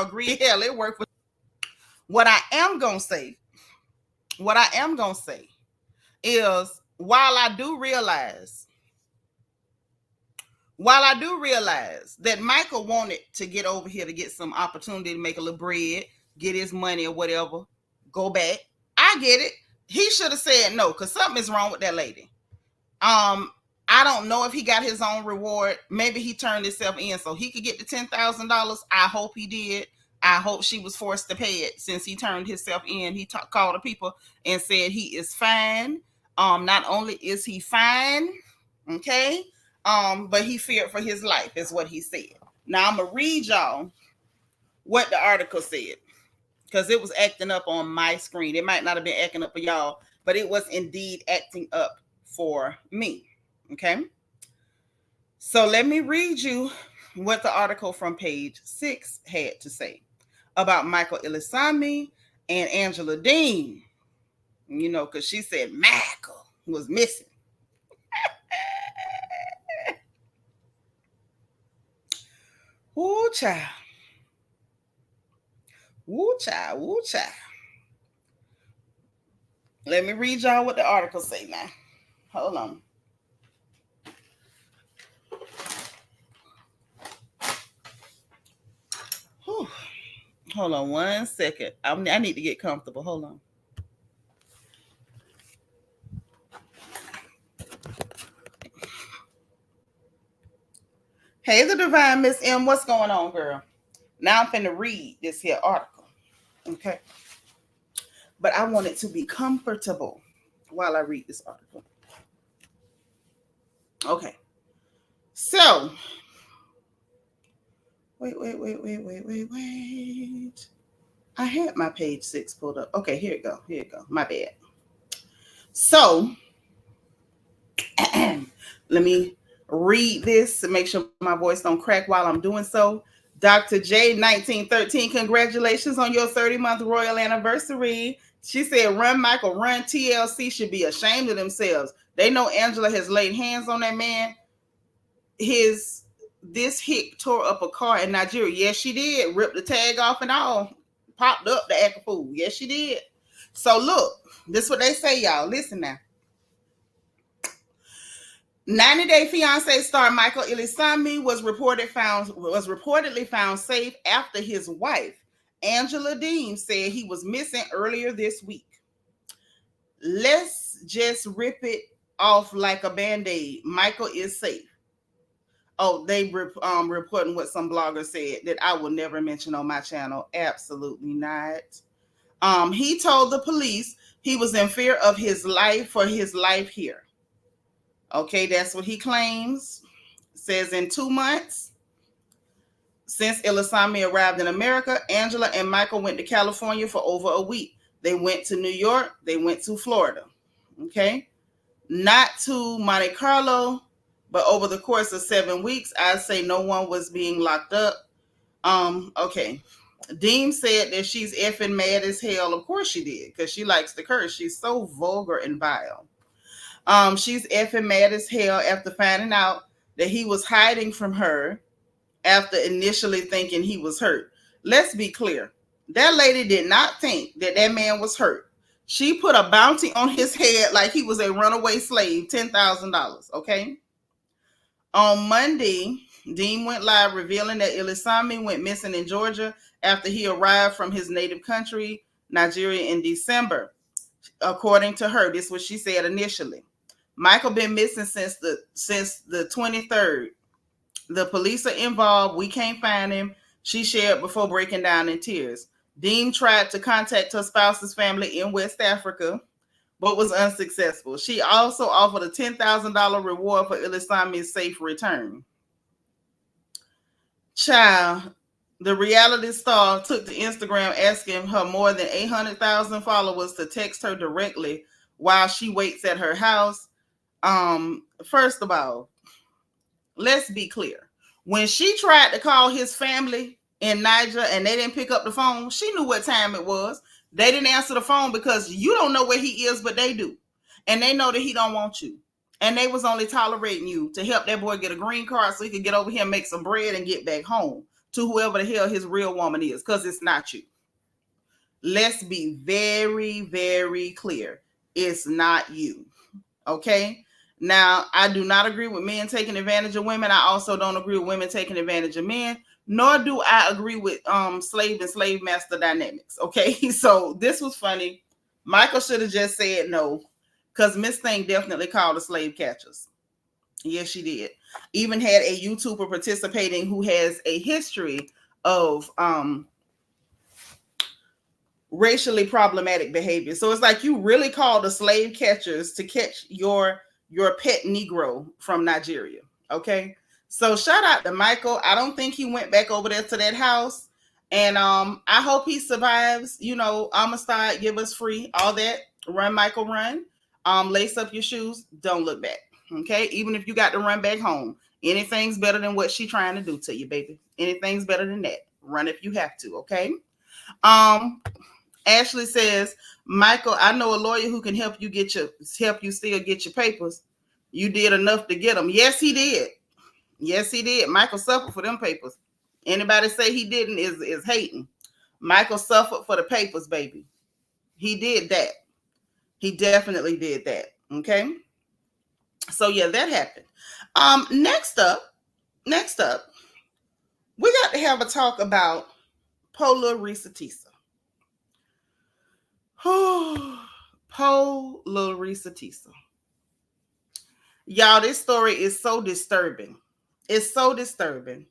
green hell, it worked for. What I am gonna say is, while I do realize that Michael wanted to get over here to get some opportunity to make a little bread, get his money or whatever, go back. I get it. He should have said no, because something is wrong with that lady. I don't know if he got his own reward. Maybe he turned himself in so he could get the $10,000. I hope he did. I hope she was forced to pay it since he turned himself in. He called the people and said he is fine. Not only is he fine, okay, but he feared for his life, is what he said. Now I'm gonna read y'all what the article said, because it was acting up on my screen. It might not have been acting up for y'all, but it was indeed acting up for me. Okay, so let me read you what the article from page 6 had to say about Michael Ilisami and Angela Dean. You know, because she said Michael was missing. Woo child. Woo child. Woo child. Let me read y'all what the article say now. Hold on. Whew. Hold on 1 second. I need to get comfortable. Hold on. Hey, the divine Miss M, what's going on, girl? Now I'm finna read this here article, okay? But I want it to be comfortable while I read this article. Okay. So, wait. I had my page 6 pulled up. Okay, here it go. My bad. So, let me read this to make sure my voice don't crack while I'm doing so. Dr. J 1913, congratulations on your 30-month royal anniversary. She said, run, Michael, run. TLC should be ashamed of themselves. They know Angela has laid hands on that man. This hick tore up a car in Nigeria. Yes, she did. Ripped the tag off and all. Popped up the act of fool. Yes, she did. So look, this is what they say, y'all. Listen now. 90 Day Fiance star Michael Ilisami was reportedly found safe after his wife, Angela Dean, said he was missing earlier this week. Let's just rip it off like a Band-Aid. Michael is safe. Oh, they reporting what some blogger said that I will never mention on my channel. Absolutely not. He told the police he was in fear of his life here. Okay, that's what he claims. Says in 2 months since Ilisami arrived in America, Angela and Michael went to California for over a week. They went to New York. They went to Florida. Okay, not to Monte Carlo, but over the course of 7 weeks, I'd say no one was being locked up. Okay. Dean said that she's effing mad as hell. Of course she did, because she likes to curse. She's so vulgar and vile. She's effing mad as hell after finding out that he was hiding from her after initially thinking he was hurt. Let's be clear. That lady did not think that man was hurt. She put a bounty on his head like he was a runaway slave, $10,000, okay? On Monday, Dean went live revealing that Ilisami went missing in Georgia after he arrived from his native country, Nigeria, in December. According to her, this is what she said initially. Michael been missing since the 23rd. The police are involved. We can't find him, she shared before breaking down in tears. Dean tried to contact her spouse's family in West Africa, but was unsuccessful. She also offered a $10,000 reward for Ilisami's safe return. Child, the reality star took to Instagram asking her more than 800,000 followers to text her directly while she waits at her house. First of all, let's be clear. When she tried to call his family in Niger and they didn't pick up the phone, she knew what time it was. They didn't answer the phone because you don't know where he is, but they do. And they know that he don't want you. And they was only tolerating you to help that boy get a green card so he could get over here and make some bread and get back home to whoever the hell his real woman is, because it's not you. Let's be very, very clear. It's not you. Okay? Now, I do not agree with men taking advantage of women. I also don't agree with women taking advantage of men, nor do I agree with slave and slave master dynamics. Okay? So this was funny. Michael should have just said no, because Miss Thing definitely called the slave catchers. Yes, she did. Even had a YouTuber participating who has a history of racially problematic behavior. So it's like you really call the slave catchers to catch your pet Negro from Nigeria. Okay. So shout out to Michael. I don't think he went back over there to that house. And I hope he survives. You know, Amistad, give us free, all that. Run, Michael, run. Lace up your shoes. Don't look back. Okay. Even if you got to run back home, anything's better than what she's trying to do to you, baby. Anything's better than that. Run if you have to. Okay. Ashley says, Michael, I know a lawyer who can help you still get your papers. You did enough to get them. Yes, he did. Yes, he did. Michael suffered for them papers. Anybody say he didn't is hating. Michael suffered for the papers, baby. He did that. He definitely did that. Okay. So yeah, that happened. Next up, we got to have a talk about Pola Risa Tissa. Pola Risa Tissa. Y'all, this story is so disturbing. It's so disturbing.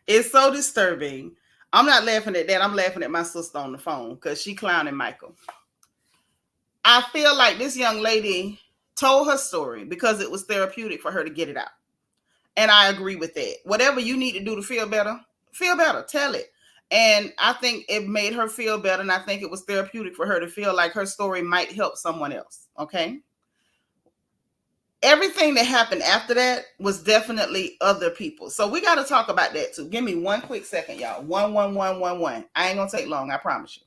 It's so disturbing. I'm not laughing at that. I'm laughing at my sister on the phone because she clowning Michael. I feel like this young lady told her story because it was therapeutic for her to get it out. And I agree with that. Whatever you need to do to feel better. Tell it. And I think it made her feel better. And I think it was therapeutic for her to feel like her story might help someone else. Okay. Everything that happened after that was definitely other people. So we got to talk about that too. Give me one quick second, y'all. 11111. I ain't going to take long. I promise you.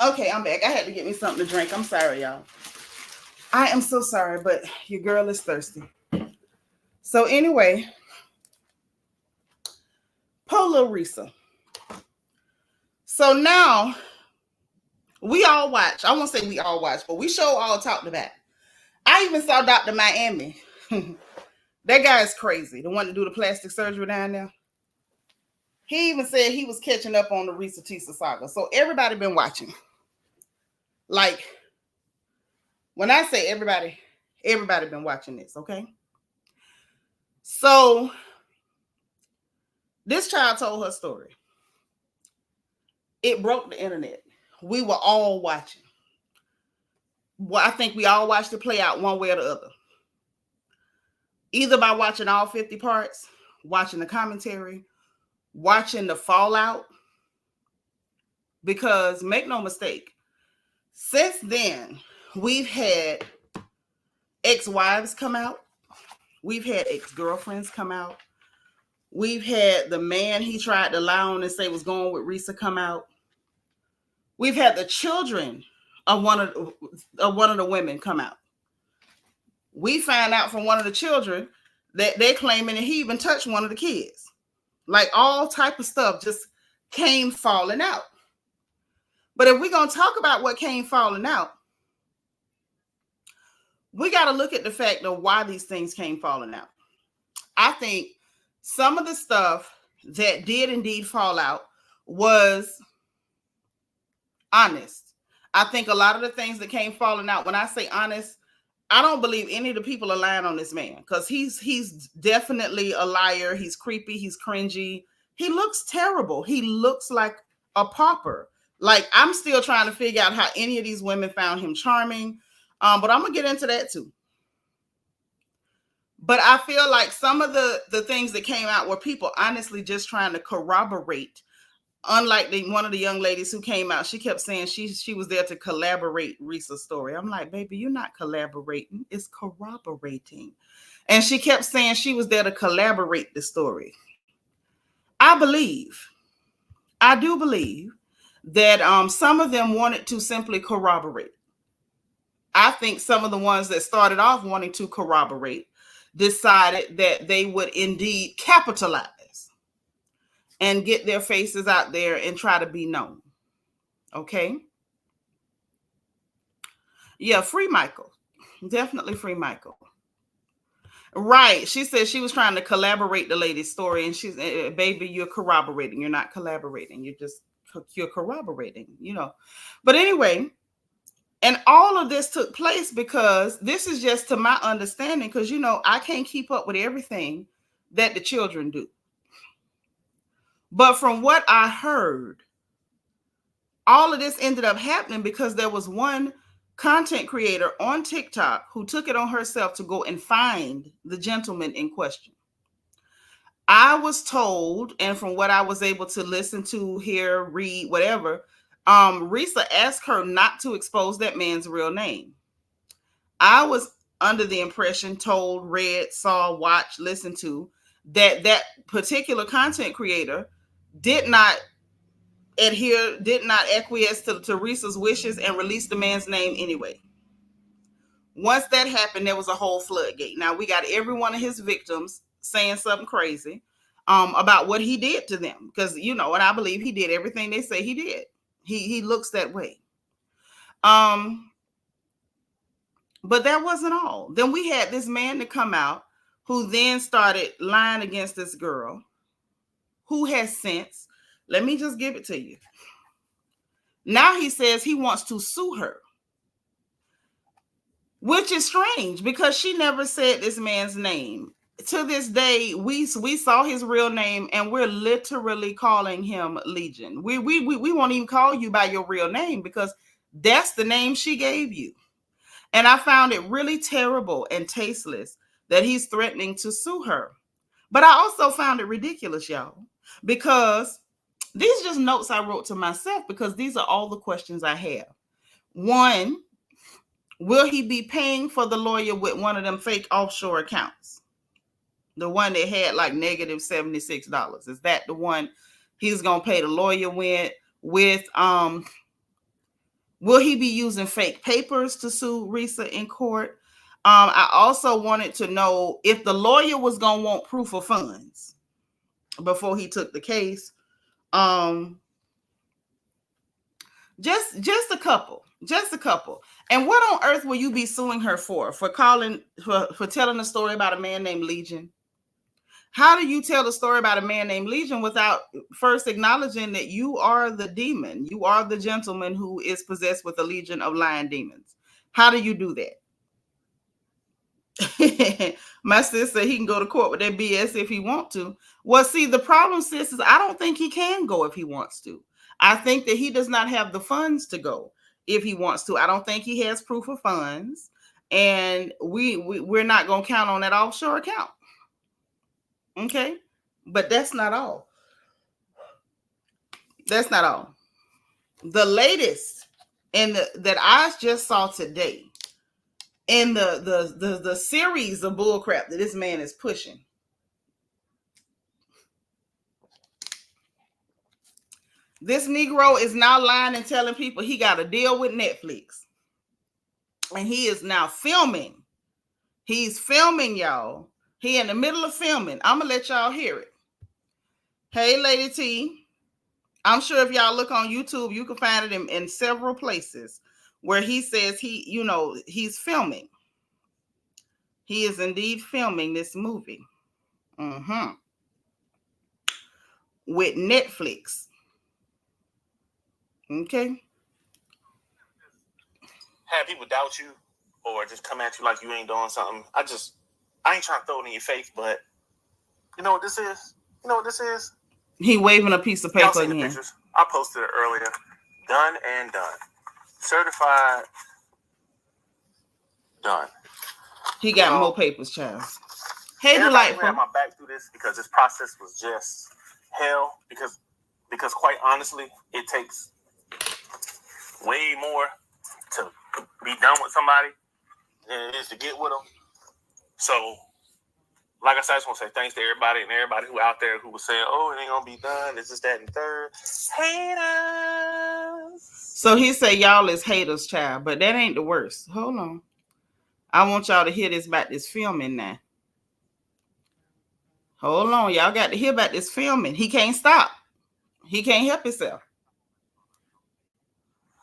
Okay, I'm back. I had to get me something to drink. I'm sorry, y'all. I am so sorry, but your girl is thirsty. So anyway, Pola Risa. So now we all watch. I won't say we all watch, but we sure all talked about it. I even saw Dr. Miami. That guy is crazy. The one to do the plastic surgery down there. He even said he was catching up on the Risa Teesa saga. So everybody been watching. Like, when I say everybody been watching this, okay? So This child told her story. It broke the internet. We were all watching. Well, I think we all watched it play out one way or the other. Either by watching all 50 parts, watching the commentary, watching the fallout. Because make no mistake, since then, we've had ex-wives come out. We've had ex-girlfriends come out. We've had the man he tried to lie on and say was going with Risa come out. We've had the children of one of the women come out. We find out from one of the children that they're claiming that he even touched one of the kids. Like all type of stuff just came falling out. But if we're going to talk about what came falling out, we got to look at the fact of why these things came falling out. I think some of the stuff that did indeed fall out was honest. I think a lot of the things that came falling out, when I say honest, I don't believe any of the people are lying on this man because he's definitely a liar. He's creepy. He's cringy. He looks terrible. He looks like a pauper. Like, I'm still trying to figure out how any of these women found him charming. But I'm going to get into that too. But I feel like some of the things that came out were people honestly just trying to corroborate. Unlike one of the young ladies who came out, she kept saying she was there to collaborate Risa's story. I'm like, baby, you're not collaborating. It's corroborating. And she kept saying she was there to collaborate the story. I do believe that some of them wanted to simply corroborate. I think some of the ones that started off wanting to corroborate decided that they would indeed capitalize and get their faces out there and try to be known. Okay? Yeah, free Michael. Definitely free Michael. Right. She said she was trying to collaborate the lady's story, and she's, baby, you're corroborating. You're not collaborating. You're corroborating, you know. But anyway, and all of this took place because this is just to my understanding, because, you know, I can't keep up with everything that the children do. But from what I heard, all of this ended up happening because there was one content creator on TikTok who took it on herself to go and find the gentleman in question. I was told, and from what I was able to listen to, hear, read, whatever, Risa asked her not to expose that man's real name. I was under the impression, told, read, saw, watched, listened to, that particular content creator did not acquiesce to Risa's wishes and release the man's name anyway. Once that happened, there was a whole floodgate. Now we got every one of his victims saying something crazy about what he did to them. Because, you know, and I believe he did everything they say he did. He looks that way. But that wasn't all. Then we had this man to come out who then started lying against this girl who has since, let me just give it to you. Now he says he wants to sue her, which is strange because she never said this man's name. To this day, we saw his real name and we're literally calling him Legion. We won't even call you by your real name because that's the name she gave you. And I found it really terrible and tasteless that he's threatening to sue her. But I also found it ridiculous, y'all, because these are just notes I wrote to myself because these are all the questions I have. One, will he be paying for the lawyer with one of them fake offshore accounts? The one that had like negative $76. Is that the one he's going to pay the lawyer with? Will he be using fake papers to sue Risa in court? I also wanted to know if the lawyer was going to want proof of funds before he took the case. Just a couple. And what on earth will you be suing her for telling a story about a man named Legion? How do you tell a story about a man named Legion without first acknowledging that you are the demon? You are the gentleman who is possessed with a legion of lying demons. How do you do that? My sis said he can go to court with that BS if he want to. Well, see, the problem, sis, is I don't think he can go if he wants to. I think that he does not have the funds to go if he wants to. I don't think he has proof of funds, and we're not going to count on that offshore account. Okay, but that's not all. That's not all. The latest that I just saw today in the series of bullcrap that this man is pushing. This Negro is now lying and telling people he got a deal with Netflix. And he is now filming. He's filming, y'all. He in the middle of filming. I'm going to let y'all hear it. Hey, Lady T. I'm sure if y'all look on YouTube, you can find it in several places where he says he's filming. He is indeed filming this movie. With Netflix. Okay. Have people doubt you or just come at you like you ain't doing something. I ain't trying to throw it in your face, but you know what this is? You know what this is? He waving a piece of paper. Y'all seen the pictures? I posted it earlier. Done and done. Certified. Done. He got more papers, child. Hey, Delightful. I had my back through this because this process was just hell. Because quite honestly, it takes way more to be done with somebody than it is to get with them. So, like I said, I just want to say thanks to everybody who out there who was saying, "Oh, it ain't gonna be done. It's just that and third." Haters. So he said, "Y'all is haters, child," but that ain't the worst. Hold on, I want y'all to hear this about this filming now. Hold on, y'all got to hear about this filming. He can't stop. He can't help himself.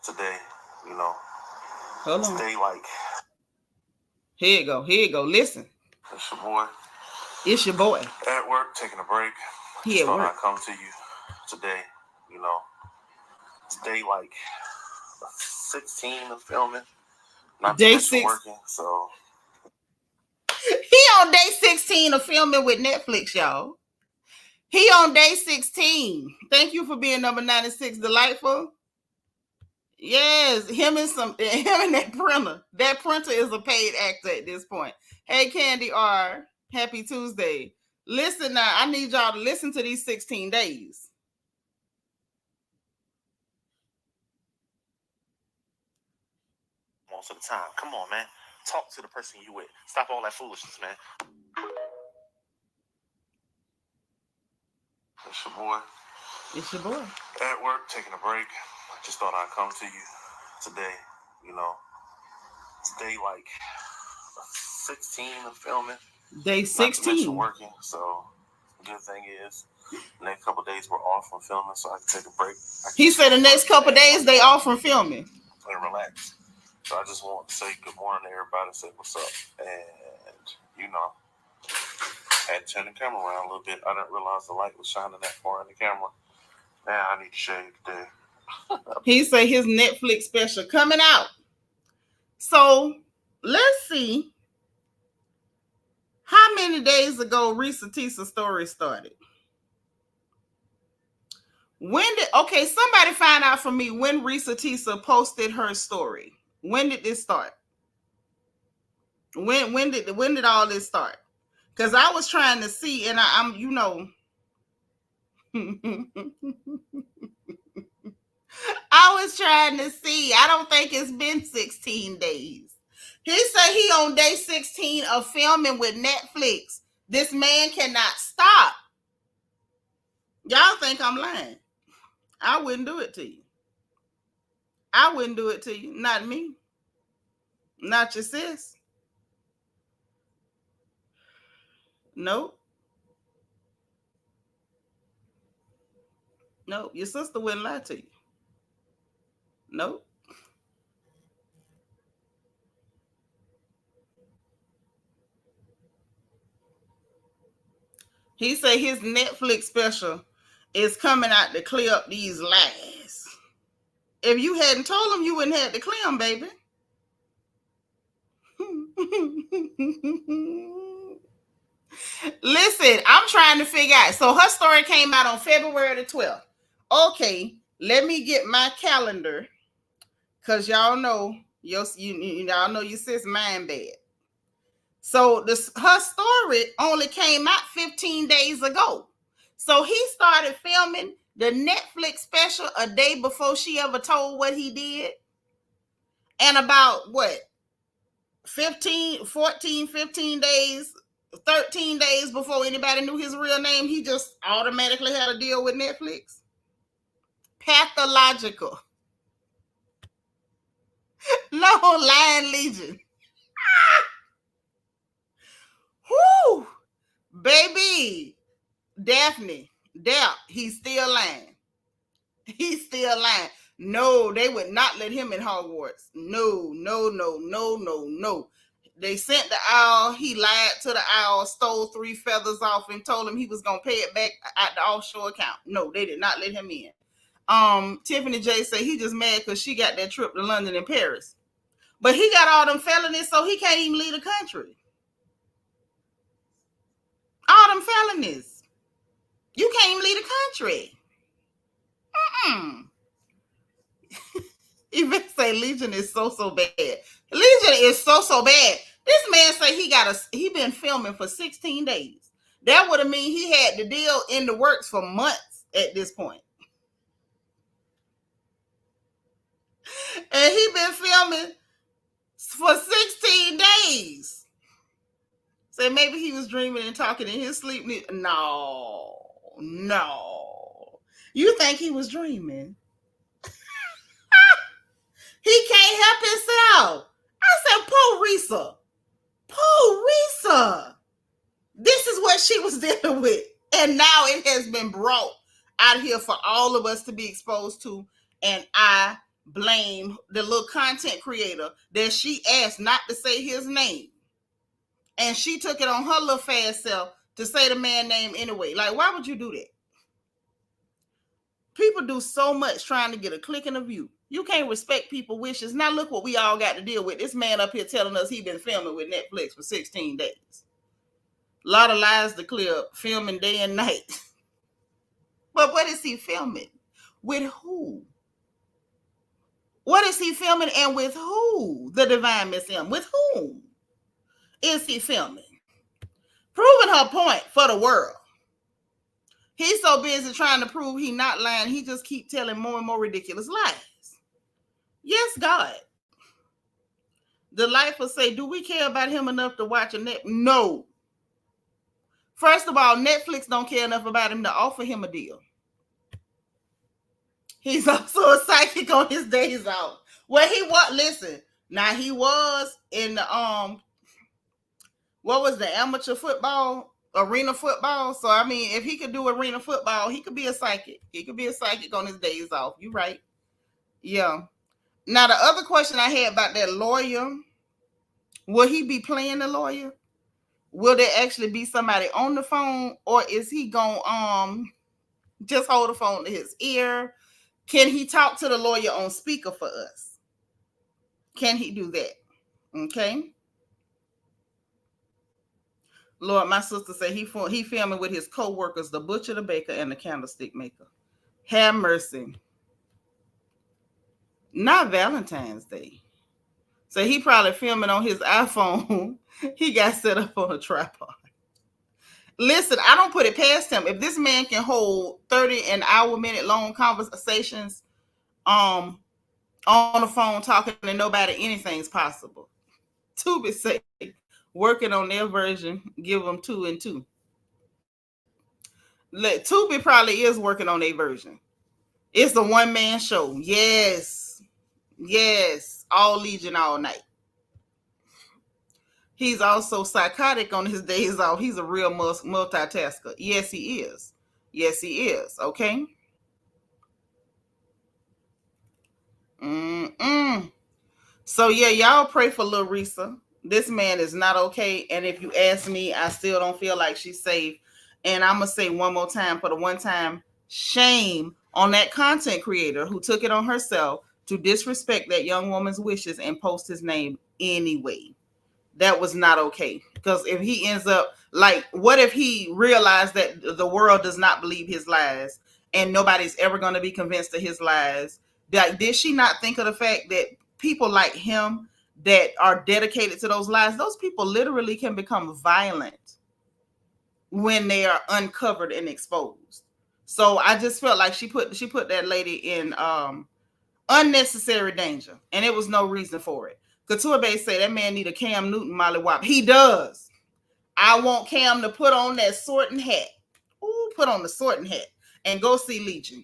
Today, you know. Hold on. Today, like. Here you go. Here you go. Listen. It's your boy. It's your boy. At work, taking a break. He at work. I come to you today, you know. Today, like 16 of filming. Not day 6 working, so. He on day 16 of filming with Netflix, y'all. He on day 16. Thank you for being number 96, Delightful. Yes, him and that printer. That printer is a paid actor at this point. Hey, Candy R. Happy Tuesday. Listen now, I need y'all to listen to these 16 days. Most of the time. Come on, man. Talk to the person you with. Stop all that foolishness, man. It's your boy. It's your boy. At work, taking a break. Just thought I'd come to you today, you know. Today, like 16 of filming. Day 16. Working, so the good thing is the next couple of days we're off from filming, so I can take a break. He said the next couple of days they off from filming. And relax. So I just want to say good morning to everybody, say what's up. And, you know, I had to turn the camera around a little bit. I didn't realize the light was shining that far in the camera. Now I need to shave today. He said his Netflix special coming out. So let's see how many days ago Risa Teesa story started. Somebody find out for me when Risa Teesa posted her story. When did this start? When did all this start? Because I was trying to see, and I'm you know. I was trying to see. I don't think it's been 16 days. He said he on day 16 of filming with Netflix. This man cannot stop. Y'all think I'm lying. I wouldn't do it to you. I wouldn't do it to you. Not me. Not your sis. Nope. Nope. Your sister wouldn't lie to you. Nope. He said his Netflix special is coming out to clear up these lies. If you hadn't told him, you wouldn't have to clear them, baby. Listen, I'm trying to figure out. So her story came out on February the 12th. Okay, let me get my calendar, because y'all know y'all know your sis mind bad. So her story only came out 15 days ago. So he started filming the Netflix special a day before she ever told what he did. And about 15 days, 13 days before anybody knew his real name, he just automatically had a deal with Netflix. Pathological. No, lying legion. Whoo, baby. Daphne, he's still lying. He's still lying. No, they would not let him in Hogwarts. No. They sent the owl. He lied to the owl, stole 3 feathers off, and told him he was going to pay it back at the offshore account. No, they did not let him in. Tiffany J said he just mad because she got that trip to London and Paris. But he got all them felonies, so he can't even leave the country. All them felonies. You can't even leave the country. Even say Legion is so bad. Legion is so bad. This man say he been filming for 16 days. That would have mean he had the deal in the works for months at this point. And he been filming for 16 days. So maybe he was dreaming and talking in his sleep. No. You think he was dreaming? He can't help himself. I said, poor Risa. This is what she was dealing with. And now it has been brought out here for all of us to be exposed to. And I blame the little content creator that she asked not to say his name. And she took it on her little fast self to say the man's name anyway. Like, why would you do that? People do so much trying to get a click and a view. You can't respect people's wishes. Now look what we all got to deal with. This man up here telling us he been filming with Netflix for 16 days. A lot of lies to clear up, filming day and night. But what is he filming? With who? What is he filming and with who? The divine Miss M. With whom is he filming? Proving her point for the world. He's so busy trying to prove he's not lying. He just keep telling more and more ridiculous lies. Yes, God. The life will say, do we care about him enough to watch a net? No. First of all, Netflix don't care enough about him to offer him a deal. He's also a psychic on his days off. Well, he listen, now he was in the what was the amateur football, arena football. So I mean, if he could do arena football, he could be a psychic. He could be a psychic on his days off. You right. Yeah. Now the other question I had about that lawyer, will he be playing the lawyer? Will there actually be somebody on the phone, or is he gonna just hold the phone to his ear? Can he talk to the lawyer on speaker for us? Can he do that? Okay. Lord, my sister said he filming with his co-workers, the butcher, the baker, and the candlestick maker. Have mercy. Not Valentine's Day. So he probably filming on his iPhone. He got set up on a tripod. Listen, I don't put it past him. If this man can hold 30 an hour, minute long conversations on the phone talking to nobody, anything's possible. To be safe, working on their version, give them 2 and 2. Tubi probably is working on their version. It's a one-man show. Yes. All Legion all night. He's also psychotic on his days off. He's a real multitasker. Yes, he is. Okay. So yeah, y'all pray for little Risa. This man is not okay. And if you ask me, I still don't feel like she's safe. And I'm going to say one more time, for the one time, shame on that content creator who took it on herself to disrespect that young woman's wishes and post his name anyway. that was not okay. Because if he ends up like, what if he realized that the world does not believe his lies and nobody's ever going to be convinced of his lies? Did she not think of the fact that people like him that are dedicated to those lies, those people literally can become violent when they are uncovered and exposed? So I just felt like she put that lady in unnecessary danger, and it was no reason for it. Couture Bay say that man need a Cam Newton Molly Wop. He does. I want Cam to put on that sorting hat. Ooh, put on the sorting hat and go see Legion.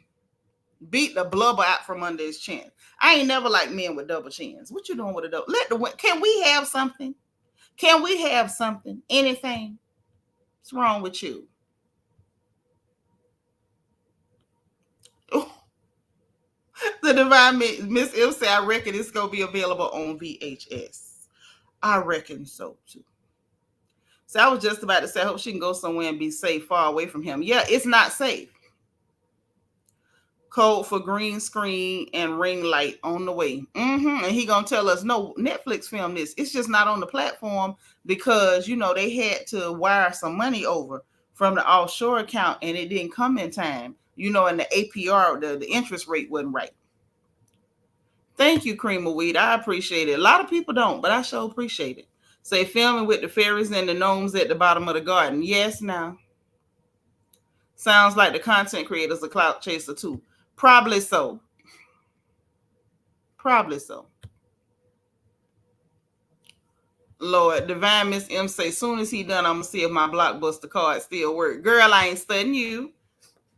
Beat the blubber out from under his chin. I ain't never liked men with double chins. What you doing with a double? Can we have something? Can we have something? Anything? What's wrong with you? Ooh. The Divine Miss Ilse said, I reckon it's going to be available on VHS. I reckon so too. So I was just about to say, I hope she can go somewhere and be safe, far away from him. Yeah, it's not safe. Code for green screen and ring light on the way. And he gonna tell us, no, Netflix filmed this. It's just not on the platform because, you know, they had to wire some money over from the offshore account and it didn't come in time. You know, and the APR, the interest rate wasn't right. Thank you, Cream of Weed. I appreciate it. A lot of people don't, but I sure appreciate it. Say filming with the fairies and the gnomes at the bottom of the garden. Yes, now. Sounds like the content creators a clout chaser too. Probably so. Probably so. Lord, Divine Miss M say, soon as he done, I'm gonna see if my Blockbuster card still work. Girl, I ain't studying you.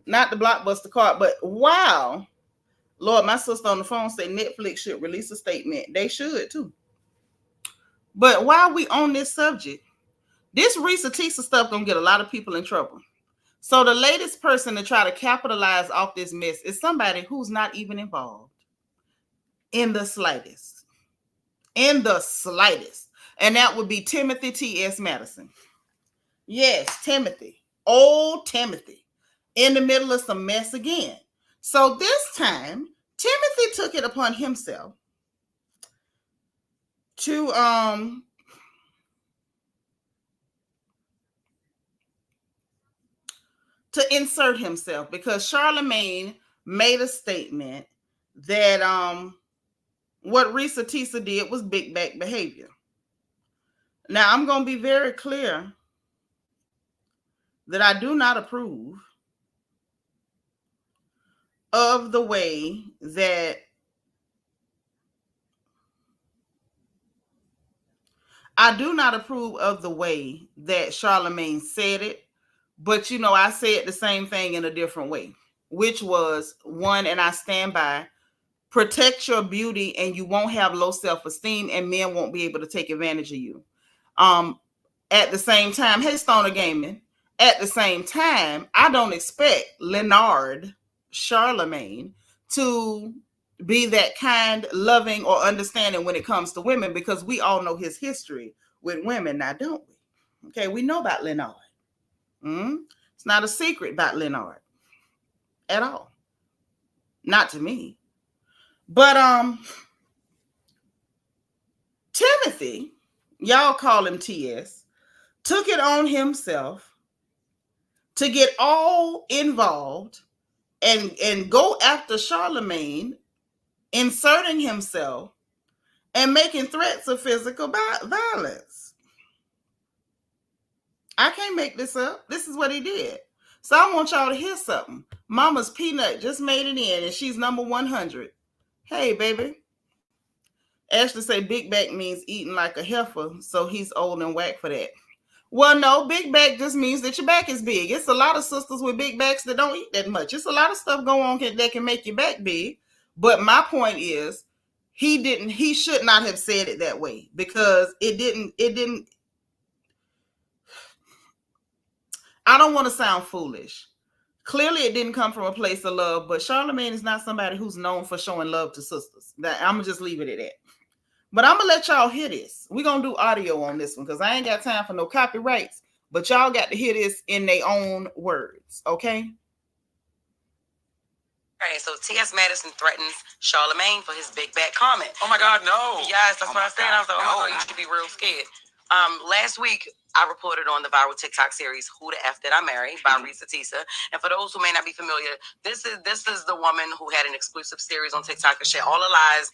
Not the Blockbuster card, but wow. Lord, my sister on the phone say Netflix should release a statement. They should too. But while we on this subject, this Risa Tissa stuff gonna get a lot of people in trouble. So the latest person to try to capitalize off this mess is somebody who's not even involved in the slightest. In the slightest. And that would be Timothy T.S. Madison. Yes, Timothy. Old Timothy. In the middle of some mess again. So this time, Timothy took it upon himself to insert himself because Charlamagne made a statement that what Risa Teesa did was big back behavior. Now I'm going to be very clear that I do not approve of the way that Charlamagne said it. But, you know, I said the same thing in a different way, which was one, and I stand by, protect your beauty and you won't have low self-esteem and men won't be able to take advantage of you. At the same time, hey, Stoner Gaming, at the same time, I don't expect Leonard Charlamagne to be that kind, loving, or understanding when it comes to women because we all know his history with women now, don't we? Okay, we know about Leonard. It's not a secret about Leonard at all. Not to me. But Timothy, y'all call him TS, took it on himself to get all involved and go after Charlamagne, inserting himself and making threats of physical violence. I can't make this up. This is what he did. So I want y'all to hear something. Mama's Peanut just made it in and she's number 100. Hey, baby. Ashley say big back means eating like a heifer, so he's old and whack for that. Well, no, big back just means that your back is big. It's a lot of sisters with big backs that don't eat that much. It's a lot of stuff going on that can make your back big. But my point is, he should not have said it that way because it didn't. I don't want to sound foolish. Clearly, it didn't come from a place of love, but Charlamagne is not somebody who's known for showing love to sisters. I'm going to just leave it at that. But I'm going to let y'all hear this. We're going to do audio on this one because I ain't got time for no copyrights, but y'all got to hear this in their own words, okay? All right, so T.S. Madison threatens Charlamagne for his big back comment. Oh my God, no. Yes, that's what I said. I was like, oh my God, you should be real scared. Last week, I reported on the viral TikTok series "Who the F Did I Marry" by Reesa Teesa. And for those who may not be familiar, this is the woman who had an exclusive series on TikTok to share all the lies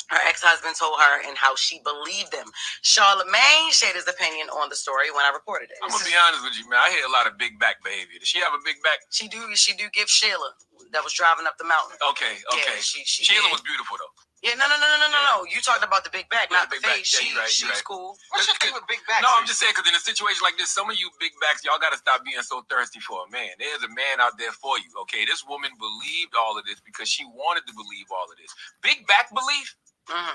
her ex-husband told her and how she believed them. Charlamagne shared his opinion on the story when I reported it. I'm gonna be honest with you, man. I hear a lot of big back behavior. Does she have a big back? She do give Sheila that was driving up the mountain. Okay. Yeah, Sheila was beautiful though. Yeah, no. You talked about the big back, not the face. Yeah, She's right. cool. What's your thing with big backs? No, I'm just saying because in a situation like this, some of you big backs, y'all gotta stop being so thirsty for a man. There's a man out there for you. Okay, this woman believed all of this because she wanted to believe all of this. Big back belief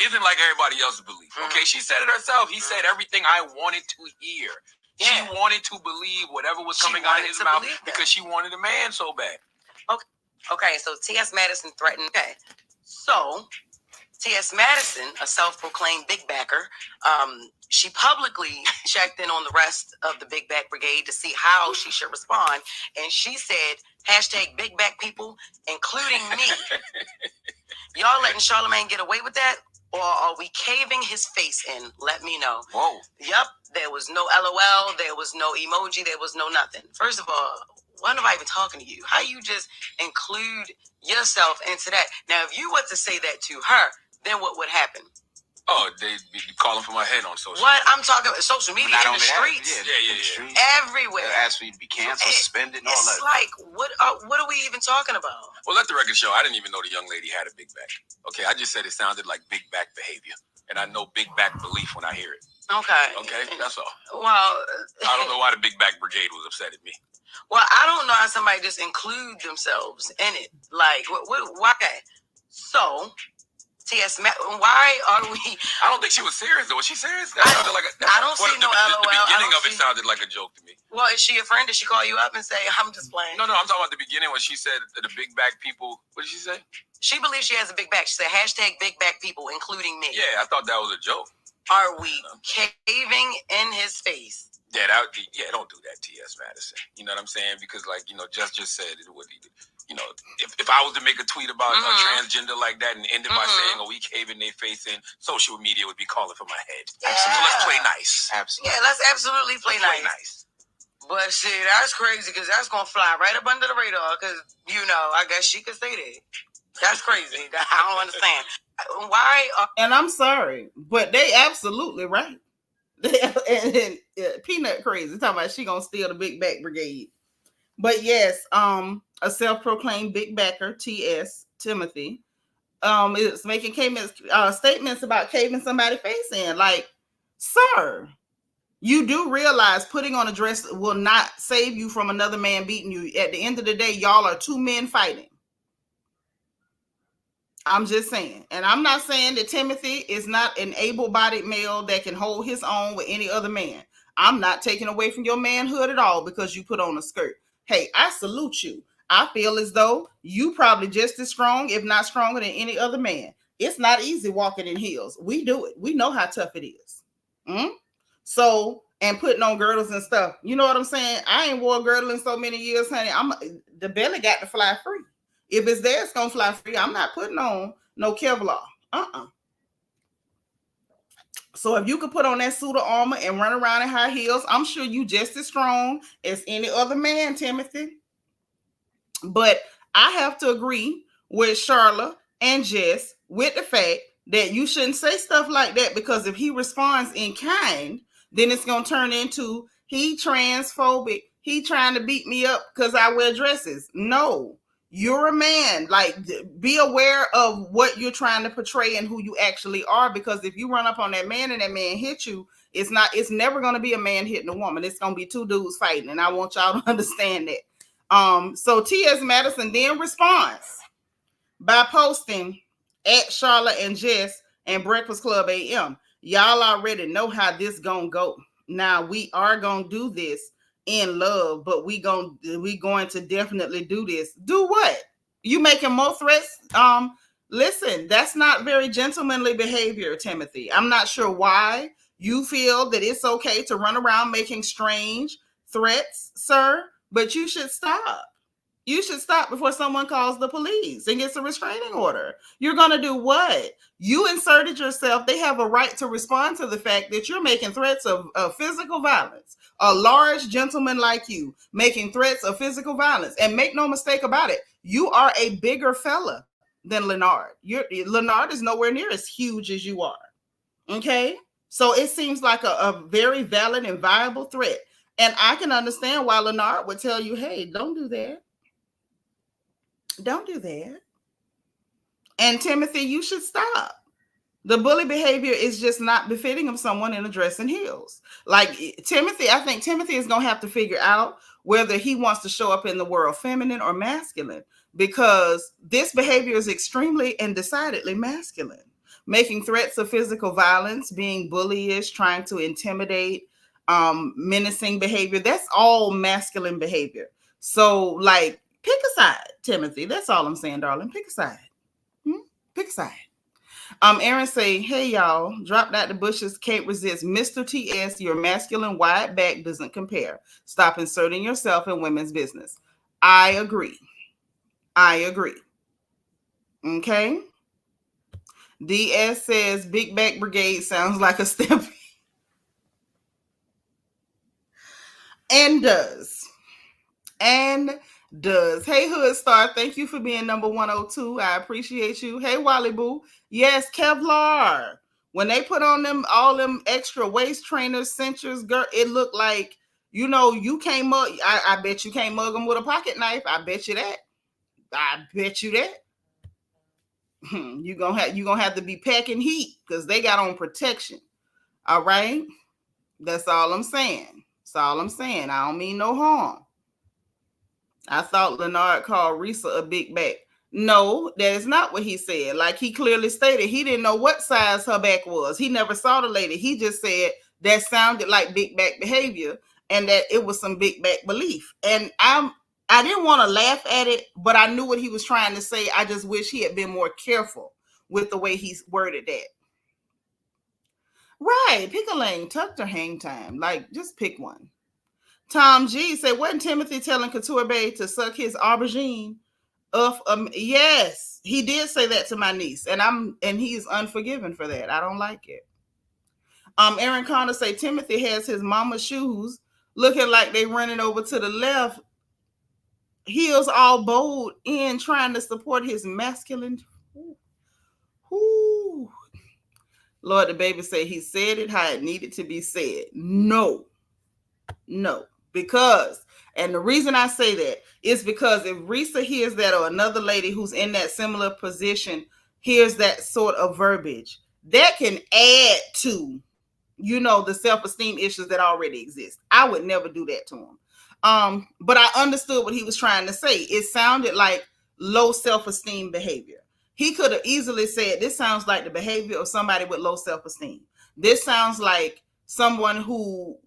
isn't like everybody else's belief. Okay, she said it herself. He said everything I wanted to hear. Yeah. She wanted to believe whatever was coming out of his mouth because she wanted a man so bad. Okay, so T.S. Madison threatened. Okay, so T.S. Madison, a self-proclaimed big backer, she publicly checked in on the rest of the Big Back Brigade to see how she should respond. And she said, #big back people, including me. Y'all letting Charlamagne get away with that? Or are we caving his face in? Let me know. Whoa. Yep, there was no LOL, there was no emoji, there was no nothing. First of all, why am I even talking to you? How you just include yourself into that? Now, if you were to say that to her, then what would happen? Oh, they'd be calling for my head on social What? media. I'm talking about social media in the streets. Yeah. Everywhere. They'll ask for you to be canceled, suspended, and all that. It's like, what are we even talking about? Well, let the record show. I didn't even know the young lady had a big back. Okay, I just said it sounded like big back behavior. And I know big back belief when I hear it. Okay, that's all. Well, I don't know why the Big Back Brigade was upset at me. Well, I don't know how somebody just include themselves in it. Like, why? So, T.S. why are we? I don't think she was serious, though. Was she serious? I don't see no LOL. The beginning of it sounded like a joke to me. Well, is she a friend? Did she call you up and say, I'm just playing? No, I'm talking about the beginning when she said the big back people. What did she say? She believes she has a big back. She said, #big back people, including me. Yeah, I thought that was a joke. Are we caving in his face? Yeah, don't do that, T.S. Madison. You know what I'm saying? Because, just said it would. If I was to make a tweet about a transgender like that and end it by saying, we cave in their face in, social media would be calling for my head. Yeah. So let's play nice. Absolutely. Yeah, let's absolutely play nice. But shit, that's crazy because that's going to fly right up under the radar because, I guess she could say that. That's crazy. I don't understand. Why? And I'm sorry, but they absolutely right. and Peanut crazy talking about she gonna steal the Big Back Brigade. But yes, a self-proclaimed big backer, T.S. Timothy, is making statements about caving somebody's face in. Like, sir, you do realize putting on a dress will not save you from another man beating you. At the end of the day, y'all are two men fighting. I'm just saying. And I'm not saying that Timothy is not an able-bodied male that can hold his own with any other man. I'm not taking away from your manhood at all because you put on a skirt. Hey, I salute you. I feel as though you probably just as strong, if not stronger than any other man. It's not easy walking in heels. We do it. We know how tough it is. So, and putting on girdles and stuff. You know what I'm saying? I ain't wore a girdle in so many years, honey. The belly got to fly free. If it's there, it's going to fly free. I'm not putting on no Kevlar. So if you could put on that suit of armor and run around in high heels, I'm sure you just as strong as any other man, Timothy. But I have to agree with Charla and Jess with the fact that you shouldn't say stuff like that because if he responds in kind, then it's going to turn into he transphobic. He trying to beat me up because I wear dresses. No. You're a man. Like, be aware of what you're trying to portray and who you actually are. Because if you run up on that man and that man hit you, it's never going to be a man hitting a woman. It's going to be two dudes fighting. And I want y'all to understand that. So T.S. Madison then responds by posting at Charlotte and Jess and Breakfast Club AM. Y'all already know how this gonna go. Now we are gonna do this in love, but we going to definitely do this. Do what? You making more threats? Listen, that's not very gentlemanly behavior, Timothy. I'm not sure why you feel that it's okay to run around making strange threats, sir, but you should stop. You should stop before someone calls the police and gets a restraining order. You're going to do what? You inserted yourself. They have a right to respond to the fact that you're making threats of physical violence. A large gentleman like you making threats of physical violence. And make no mistake about it, you are a bigger fella than Leonard. Leonard is nowhere near as huge as you are. Okay? So it seems like a very valid and viable threat. And I can understand why Leonard would tell you, hey, don't do that. Don't do that. And Timothy, you should stop. The bully behavior is just not befitting of someone in a dress and heels. Like Timothy, I think Timothy is going to have to figure out whether he wants to show up in the world feminine or masculine, because this behavior is extremely and decidedly masculine. Making threats of physical violence, being bullyish, trying to intimidate, menacing behavior, that's all masculine behavior. So like, pick a side, Timothy. That's all I'm saying, darling. Pick a side. Pick a side. Aaron say, hey, y'all, dropped out the bushes, can't resist. Mr. TS, your masculine wide back doesn't compare. Stop inserting yourself in women's business. I agree. Okay. DS says, Big Back Brigade sounds like a step. And does. Hey, Hood Star, thank you for being number 102. I appreciate you. Hey, Wally Boo. Yes, Kevlar. When they put on them all them extra waist trainers, cinchers, girl, it looked like, you know, you can't mug. I bet you can't mug them with a pocket knife. I bet you that. You're gonna have to be packing heat because they got on protection. All right. That's all I'm saying. I don't mean no harm. I thought Leonard called Risa a big back. No, that is not what he said. Like he clearly stated, he didn't know what size her back was. He never saw the lady. He just said that sounded like big back behavior and that it was some big back belief. And I didn't want to laugh at it, but I knew what he was trying to say. I just wish he had been more careful with the way he worded that. Right. Pick a lane, tucked or hang time. Like, just pick one. Tom G said, wasn't Timothy telling Couture Bay to suck his aubergine of yes, he did say that to my niece, and he's unforgiven for that. I don't like it. Aaron Connor say Timothy has his mama's shoes looking like they running over to the left, heels all bowed in, trying to support his masculine. Ooh. Lord, the baby say he said it how it needed to be said. No. Because, and the reason I say that is because if Risa hears that, or another lady who's in that similar position hears that sort of verbiage, that can add to, you know, the self-esteem issues that already exist. I would never do that to him. But I understood what he was trying to say. It sounded like low self-esteem behavior. He could have easily said, this sounds like the behavior of somebody with low self-esteem. This sounds like someone who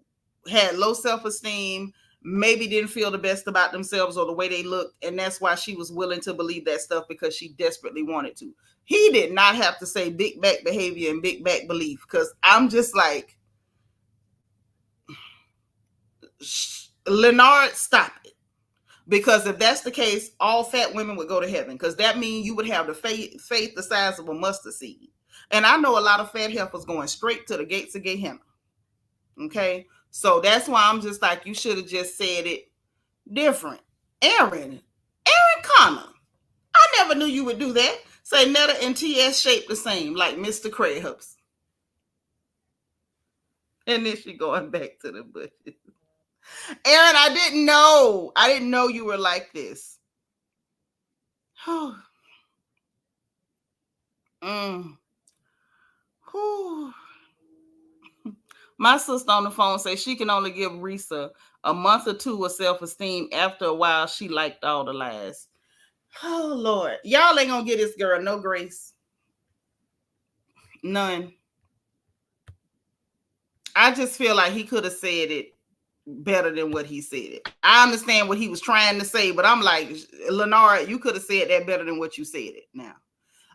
had low self-esteem, maybe didn't feel the best about themselves or the way they looked, and that's why she was willing to believe that stuff, because she desperately wanted to. He did not have to say big back behavior and big back belief, because I'm just like, Leonard, stop it. Because if that's the case, all fat women would go to heaven, because that means you would have the faith the size of a mustard seed. And I know a lot of fat heifers going straight to the gates of Gehenna. Okay? So that's why I'm just like, you should have just said it different. Aaron Connor, I never knew you would do that. Say Netta and TS shaped the same, like Mr. Krabs. And then she going back to the bushes. Aaron, I didn't know you were like this. My sister on the phone says she can only give Risa a month or two of self-esteem. After a while, she liked all the lies. Oh, Lord. Y'all ain't gonna get this girl no grace. None. I just feel like he could have said it better than what he said it. I understand what he was trying to say, but I'm like, Leonard, you could have said that better than what you said it now.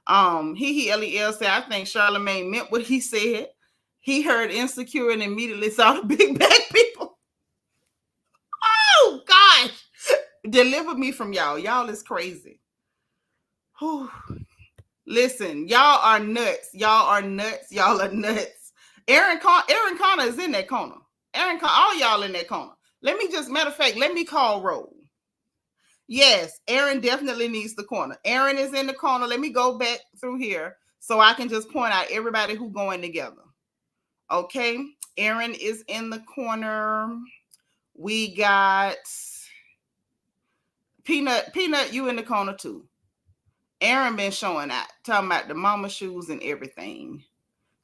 LEL said, I think Charlamagne meant what he said. He heard insecure and immediately saw the big back people. Oh, gosh. Deliver me from y'all. Y'all is crazy. Whew. Listen, y'all are nuts. Y'all are nuts. Y'all are nuts. Aaron Connor is in that corner. All y'all in that corner. Matter of fact, let me call roll. Yes, Aaron definitely needs the corner. Aaron is in the corner. Let me go back through here so I can just point out everybody who going together. Okay, Aaron is in the corner. We got Peanut, you in the corner too. Aaron been showing out, talking about the mama shoes and everything.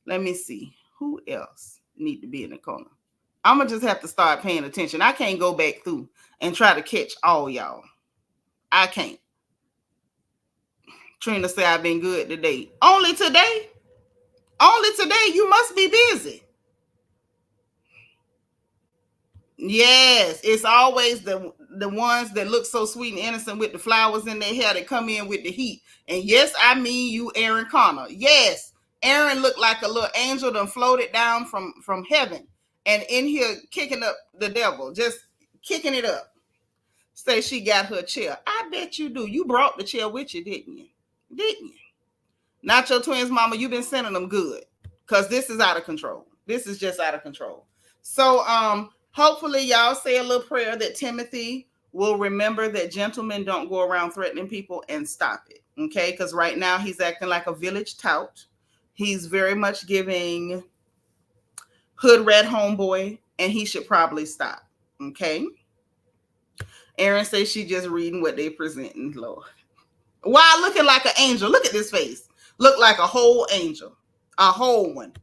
Let me see. Who else need to be in the corner? I'm going to just have to start paying attention. I can't go back through and try to catch all y'all. I can't. Trina said I've been good today. Only today? Only today? You must be busy. Yes, it's always the ones that look so sweet and innocent with the flowers in their hair that come in with the heat. And yes, I mean you, Aaron Connor. Yes, Aaron looked like a little angel that floated down from heaven and in here kicking up the devil, just kicking it up. Say she got her chair. I bet you do. You brought the chair with you, didn't you? Didn't you? Not your twins, mama. You've been sending them good because this is out of control. This is just out of control. So, hopefully y'all say a little prayer that Timothy will remember that gentlemen don't go around threatening people and stop it. Okay. Because right now he's acting like a village tout. He's very much giving hood rat homeboy and he should probably stop. Okay. Aaron says she just reading what they presenting, Lord. Why looking like an angel? Look at this face. Look like a whole angel. A whole one.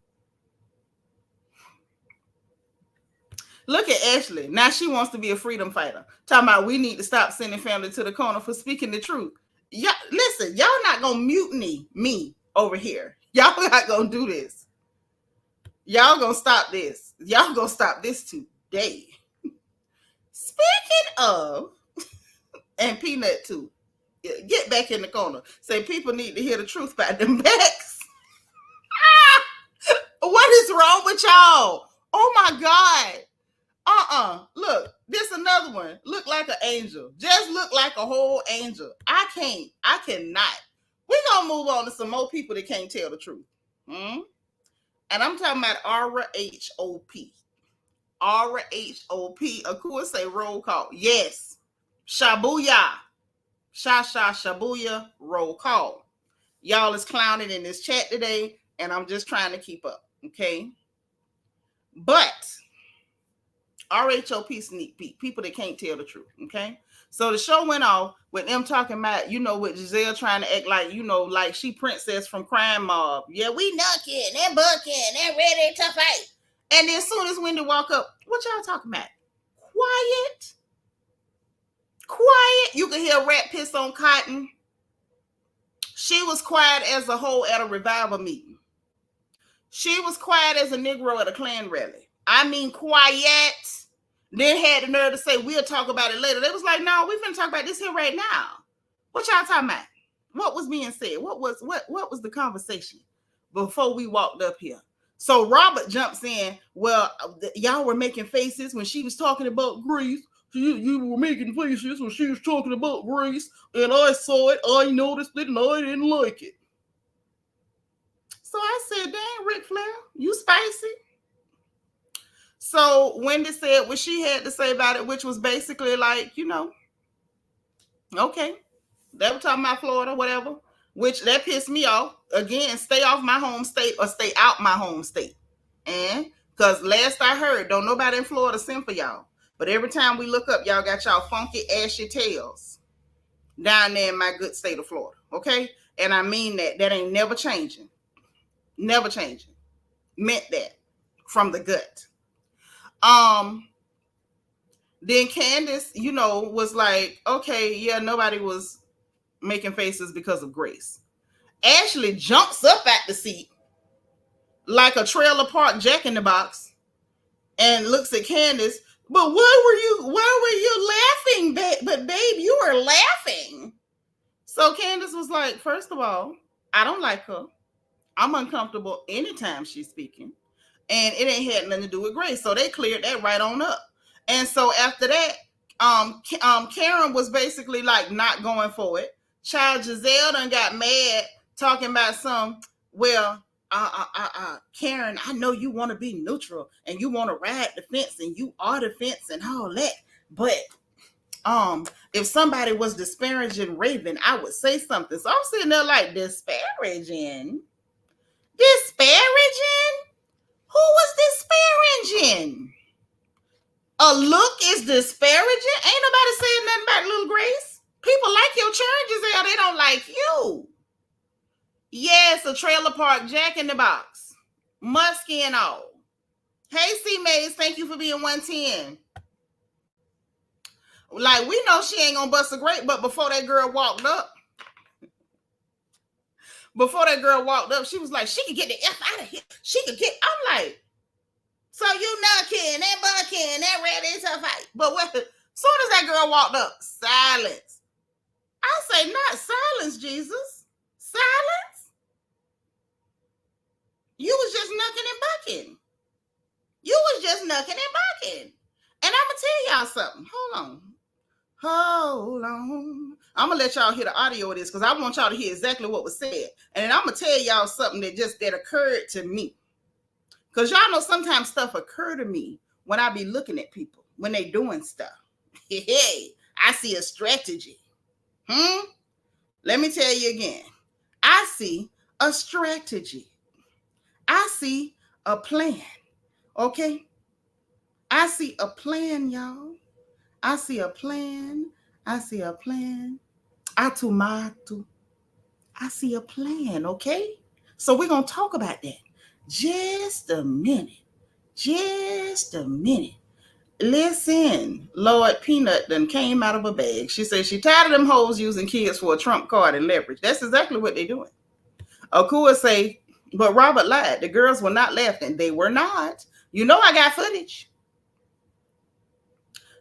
Look at Ashley. Now she wants to be a freedom fighter. Talking about we need to stop sending family to the corner for speaking the truth. Yeah, listen, y'all not going to mutiny me over here. Y'all not going to do this. Y'all going to stop this. Y'all going to stop this today. Speaking of, and Peanut too, get back in the corner. Say people need to hear the truth about them backs. What is wrong with y'all? Oh my God. Look, this another one. Look like an angel. Just look like a whole angel. I cannot. We're going to move on to some more people that can't tell the truth. And I'm talking about RHOP. RHOP. Of course, say roll call. Yes. Shabuya. Shabuya. Roll call. Y'all is clowning in this chat today, and I'm just trying to keep up. Okay. But RHOP sneak peek. People that can't tell the truth. Okay. So the show went off with them talking about, with Gizelle trying to act like, like she princess from Crime Mob. Yeah, we knocking and bucking and ready to fight. And then as soon as Wendy walk up, what y'all talking about? Quiet. You can hear a rat piss on cotton. She was quiet as a hoe at a revival meeting. She was quiet as a Negro at a Klan rally. I mean, quiet. Then had the nerve to say, we'll talk about it later. They was like, no, we're going to talk about this here right now. What y'all talking about? What was being said? What was the conversation before we walked up here? So Robert jumps in. Well, y'all were making faces when she was talking about Greece. You were making faces when she was talking about Greece. And I saw it. I noticed it and I didn't like it. So I said, dang, Ric Flair, you spicy. So Wendy said what she had to say about it, which was basically like, okay, they were talking about Florida, whatever, which that pissed me off. Again, stay off my home state or stay out my home state. And because last I heard, don't nobody in Florida send for y'all. But every time we look up, y'all got y'all funky, ashy tails down there in my good state of Florida. Okay. And I mean that. That ain't never changing. Never changing. Meant that from the gut. Then Candace, was like, okay, yeah, nobody was making faces because of Grace. Ashley jumps up at the seat like a trailer park Jack in the Box and looks at Candace. But why were you laughing, But babe, you were laughing. So Candace was like, first of all, I don't like her. I'm uncomfortable anytime she's speaking. And it ain't had nothing to do with Grace. So they cleared that right on up. And so after that, Karen was basically like not going for it. Child Gizelle done got mad talking about some, well, Karen, I know you want to be neutral and you want to ride the fence and you are the fence and all that. But if somebody was disparaging Raven, I would say something. So I'm sitting there like, disparaging? Disparaging? Who was disparaging? A look is disparaging? Ain't nobody saying nothing about Little Grace. People like your churn, Gizelle. They don't like you. Yes, a trailer park, Jack in the Box. Muskie and all. Hey, C-Maze, thank you for being 110. Like, we know she ain't gonna bust a grape, but before that girl walked up, she was like, she could get the F out of here. She could get, I'm like, so you knocking, that bucking, that ready to fight. But when, as soon as that girl walked up, silence. I say, not silence, Jesus. Silence? You was just knucking and bucking. You was just knucking and bucking. And I'm going to tell y'all something. Hold on. I'm going to let y'all hear the audio of this because I want y'all to hear exactly what was said. And then I'm going to tell y'all something that occurred to me. Because y'all know sometimes stuff occur to me when I be looking at people, when they doing stuff. Hey, I see a strategy. Let me tell you again. I see a strategy. I see a plan. Okay? I see a plan, y'all. I see a plan. I see a plan. Atumatu. I see a plan, okay? So we're going to talk about that. Just a minute. Listen, Lord Peanut done came out of a bag. She said she tired of them hoes using kids for a trump card and leverage. That's exactly what they're doing. Akua say, but Robert lied. The girls were not laughing. They were not. You know I got footage.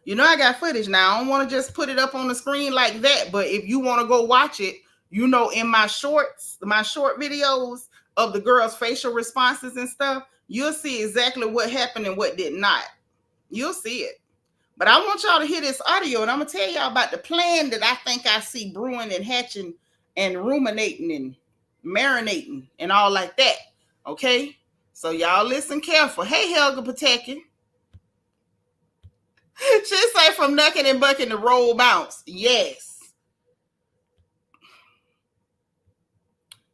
Now, I don't want to just put it up on the screen like that, but if you want to go watch it, you know, in my short videos of the girls' facial responses and stuff, you'll see exactly what happened and what did not. You'll see it. But I want y'all to hear this audio, and I'm going to tell y'all about the plan that I think I see brewing and hatching and ruminating and marinating and all like that. Okay? So y'all listen careful. Hey, Helga Pateki. She say from knucking and bucking to roll bounce. Yes.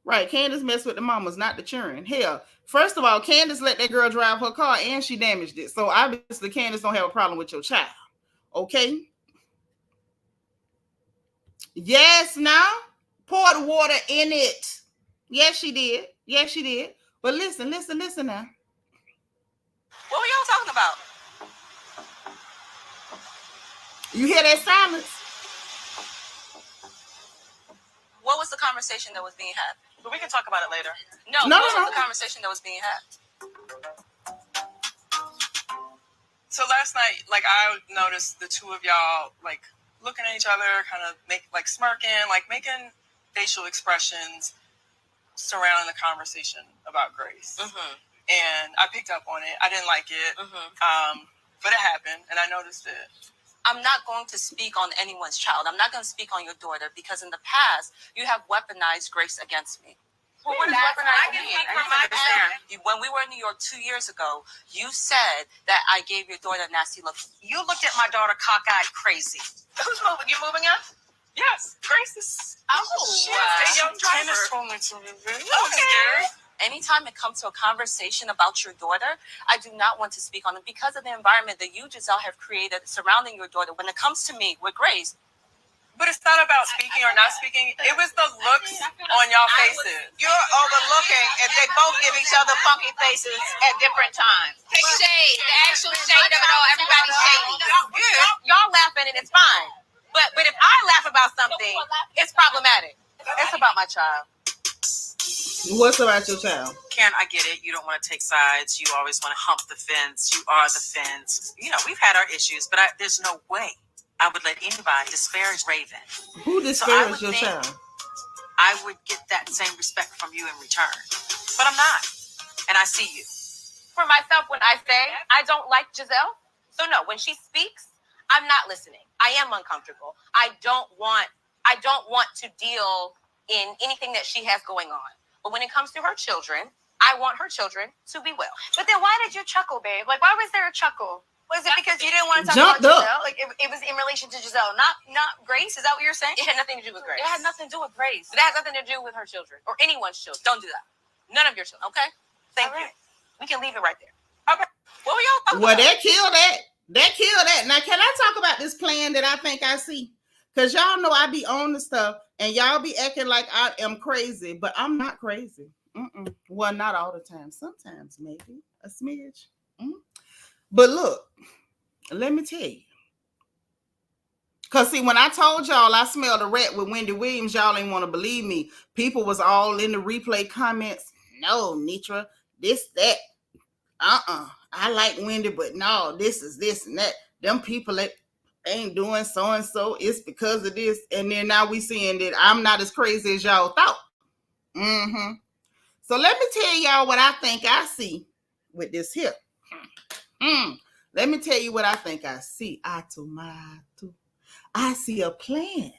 Right. Candace messed with the mamas, not the children. Hell, first of all, Candace let that girl drive her car and she damaged it. So obviously Candace don't have a problem with your child. Okay? Yes, now. Pour the water in it. Yes, she did. But listen now. What were y'all talking about? You hear that silence? What was the conversation that was being had? But we can talk about it later. No. What was the conversation that was being had? So last night, like, I noticed the two of y'all, like, looking at each other, kind of smirking, like making facial expressions surrounding the conversation about Grace. Mm-hmm. And I picked up on it. I didn't like it. Mm-hmm. But it happened, and I noticed it. I'm not going to speak on anyone's child. I'm not going to speak on your daughter because in the past, you have weaponized Grace against me. Well, what is weaponized me? When we were in New York 2 years ago, you said that I gave your daughter a nasty look. You looked at my daughter cockeyed crazy. Who's moving? You moving us? Yes, Grace is. Oh, she's a young driver. Okay. Anytime it comes to a conversation about your daughter, I do not want to speak on it because of the environment that you, Gizelle, have created surrounding your daughter. When it comes to me with Grace. But it's not about speaking or not speaking. It was the looks on y'all faces. You're overlooking if they both give each other funky faces at different times. Shade, the actual shade of it all, everybody's shading. Y'all laughing and it's fine. But if I laugh about something, it's problematic. It's about my child. What's about your child? Karen, I get it. You don't want to take sides. You always want to hump the fence. You are the fence. You know, we've had our issues, but there's no way I would let anybody disparage Raven. Who disparaged your child? I would get that same respect from you in return. But I'm not. And I see you. For myself, when I say I don't like Gizelle, so no, when she speaks, I'm not listening. I am uncomfortable. I don't want to deal in anything that she has going on. But when it comes to her children, I want her children to be well. But then why did you chuckle, babe? Like, why was there a chuckle? Was it because you didn't want to talk Jumped about up. Gizelle? Like, it was in relation to Gizelle, not Grace? Is that what you're saying? It had nothing to do with Grace. It had nothing to do with Grace. It has nothing to do with her children or anyone's children. Don't do that. None of your children, okay? Thank you. We can leave it right there. Okay. What were y'all talking about? That killed that. That killed that. Now, can I talk about this plan that I think I see? Because y'all know I be on the stuff and y'all be acting like I am crazy, but I'm not crazy. Well, not all the time. Sometimes, maybe a smidge. But look, let me tell you. Because, see, when I told y'all I smelled a rat with Wendy Williams, y'all ain't want to believe me. People was all in the replay comments. No, Nitra, this, that. I like Wendy, but no, this is this and that. Them people that ain't doing so-and-so, it's because of this. And then now we seeing that I'm not as crazy as y'all thought. So let me tell y'all what I think I see with this here. Let me tell you what I think I see. I see a plan.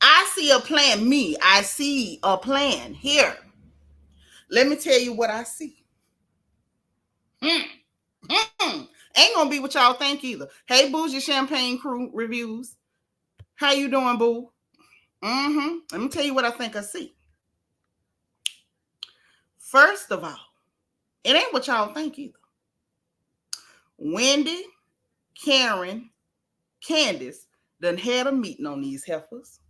I see a plan. I see a plan here. Let me tell you what I see. Ain't gonna be what y'all think either. Hey, Bougie Champagne Crew Reviews. How you doing, boo? Let me tell you what I think I see. First of all, it ain't what y'all think either. Wendy, Karen, Candace done had a meeting on these heifers.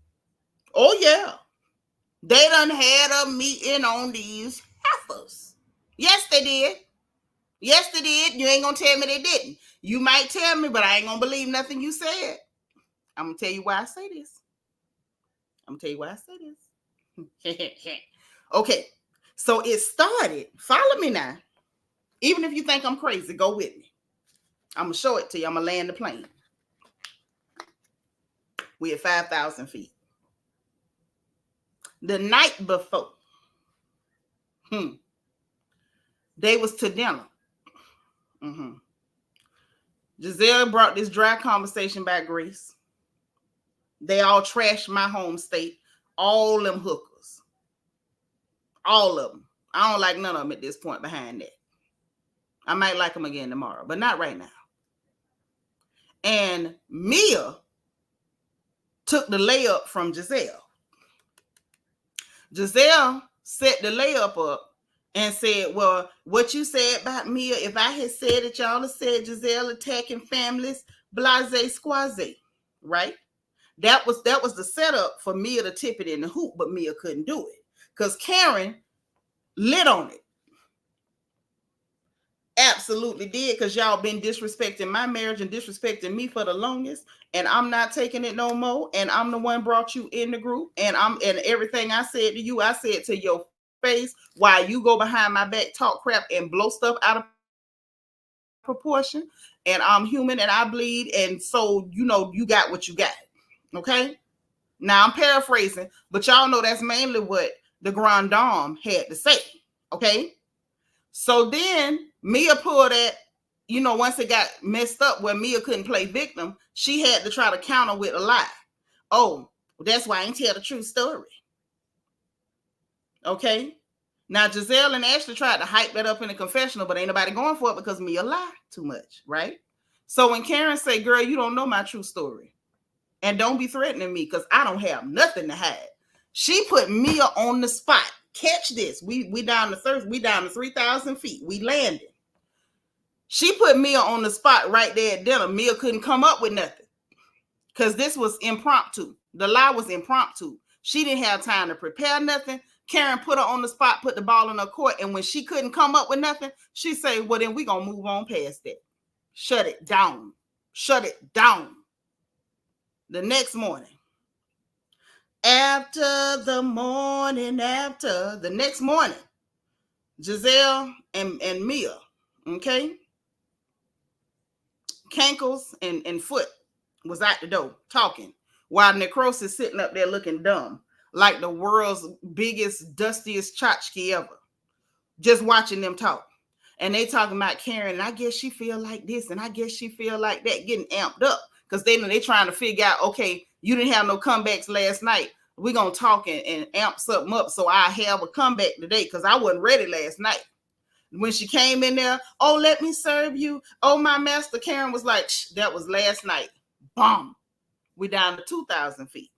Oh, yeah. They done had a meeting on these heifers. Yes, they did. Yes, they did. You ain't gonna tell me they didn't. You might tell me, but I ain't gonna believe nothing you said. I'm gonna tell you why I say this. Okay. So it started. Follow me now. Even if you think I'm crazy, go with me. I'm going to show it to you. I'm going to land the plane. We at 5,000 feet. The night before, they was to dinner. Gizelle brought this dry conversation back, Grace. They all trashed my home state. All them hookers. All of them. I don't like none of them at this point behind that. I might like them again tomorrow, but not right now. And Mia took the layup from Gizelle. Giselle set the layup up and said, well, what you said about Mia, if I had said it, y'all have said Gizelle attacking families, blase squaze, right? That was the setup for Mia to tip it in the hoop, but Mia couldn't do it because Karen lit on it. Absolutely did, because y'all been disrespecting my marriage and disrespecting me for the longest, and I'm not taking it no more. And I'm the one brought you in the group, and everything I said to you, I said to your face, while you go behind my back, talk crap, and blow stuff out of proportion. And I'm human, and I bleed, and so you got what you got. Okay. Now I'm paraphrasing, but y'all know that's mainly what the Grand Dame had to say. Okay. So then Mia pulled that, once it got messed up where Mia couldn't play victim, she had to try to counter with a lie. Oh, that's why I ain't tell the true story. Okay. Now Gizelle and Ashley tried to hype that up in the confessional, but ain't nobody going for it because Mia lied too much, right? So when Karen say, girl, you don't know my true story, and don't be threatening me because I don't have nothing to hide. She put Mia on the spot. Catch this. We down to 3,000 feet. We landed. She put Mia on the spot right there at dinner. Mia couldn't come up with nothing because this was impromptu. The lie was impromptu. She didn't have time to prepare nothing. Karen put her on the spot, put the ball in her court, and when she couldn't come up with nothing, she said, well, then we going to move on past that. Shut it down. Shut it down. The next morning, the next morning, Gizelle and Mia, okay, Cankles and Foot was out the door talking while Necrosis sitting up there looking dumb, like the world's biggest, dustiest tchotchke ever, just watching them talk. And they talking about Karen, and I guess she feel like this, and I guess she feel like that, getting amped up. because they trying to figure out, okay, you didn't have no comebacks last night. We're going to talk and amp something up so I have a comeback today because I wasn't ready last night. When she came in there, oh, let me serve you. Oh, my master. Karen was like, that was last night. Boom. We down to 2,000 feet.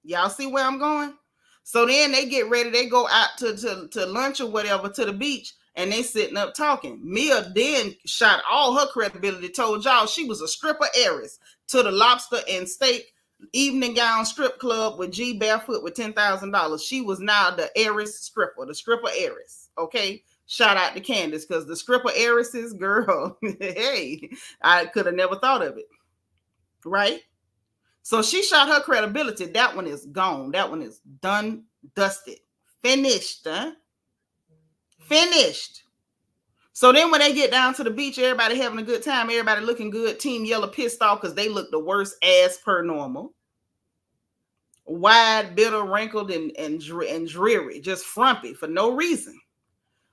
Y'all see where I'm going? So then they get ready. They go out to lunch or whatever to the beach, and they sitting up talking. Mia then shot all her credibility, told y'all she was a stripper heiress to the Lobster and Steak evening gown strip club with G barefoot with $10,000. She was now the heiress stripper, the stripper heiress. Okay. Shout out to Candace, because the stripper heiresses, girl, hey, I could have never thought of it. Right? So she shot her credibility. That one is gone. That one is done, dusted, finished, huh? Finished. So then when they get down to the beach, everybody having a good time, everybody looking good. Team Yellow pissed off because they look the worst as per normal. Wide, bitter, wrinkled, and dreary, just frumpy for no reason.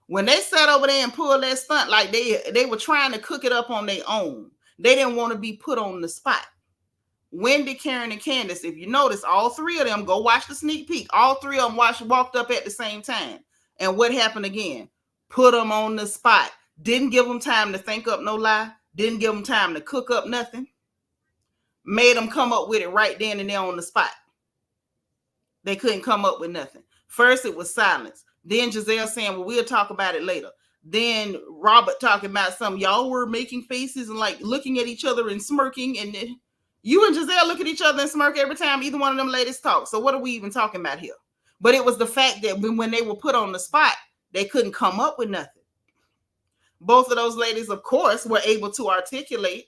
When they sat over there and pulled that stunt, like they were trying to cook it up on their own. They didn't want to be put on the spot. Wendy, Karen, and Candace, if you notice, all three of them, go watch the sneak peek. All three of them walked up at the same time. And what happened again? Put them on the spot. Didn't give them time to think up no lie. Didn't give them time to cook up nothing. Made them come up with it right then and there on the spot. They couldn't come up with nothing. First, it was silence. Then Gizelle saying, well, we'll talk about it later. Then Robert talking about something. Y'all were making faces and like looking at each other and smirking. And you and Gizelle look at each other and smirk every time either one of them ladies talk. So what are we even talking about here? But it was the fact that when they were put on the spot, they couldn't come up with nothing. Both of those ladies, of course, were able to articulate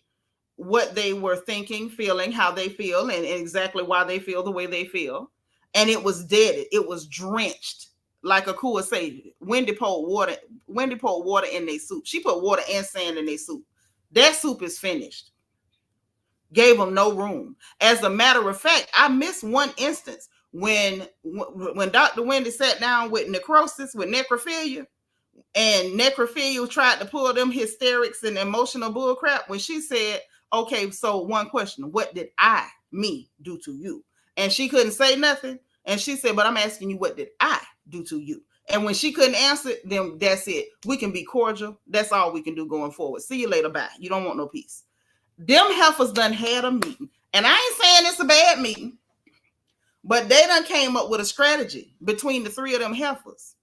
what they were thinking, feeling, how they feel, and exactly why they feel the way they feel. And it was deaded. It was drenched. Like Akua said, Wendy poured water in their soup. She put water and sand in their soup. That soup is finished. Gave them no room. As a matter of fact, I missed one instance when Dr. Wendy sat down with necrosis, with necrophilia, and necrophilia tried to pull them hysterics and emotional bullcrap when she said, okay, so one question, what did me, do to you? And she couldn't say nothing. And she said, but I'm asking you, what did I do to you? And when she couldn't answer, then that's it. We can be cordial. That's all we can do going forward. See you later. Bye. You don't want no peace. Them heifers done had a meeting. And I ain't saying it's a bad meeting, but they done came up with a strategy between the three of them heifers.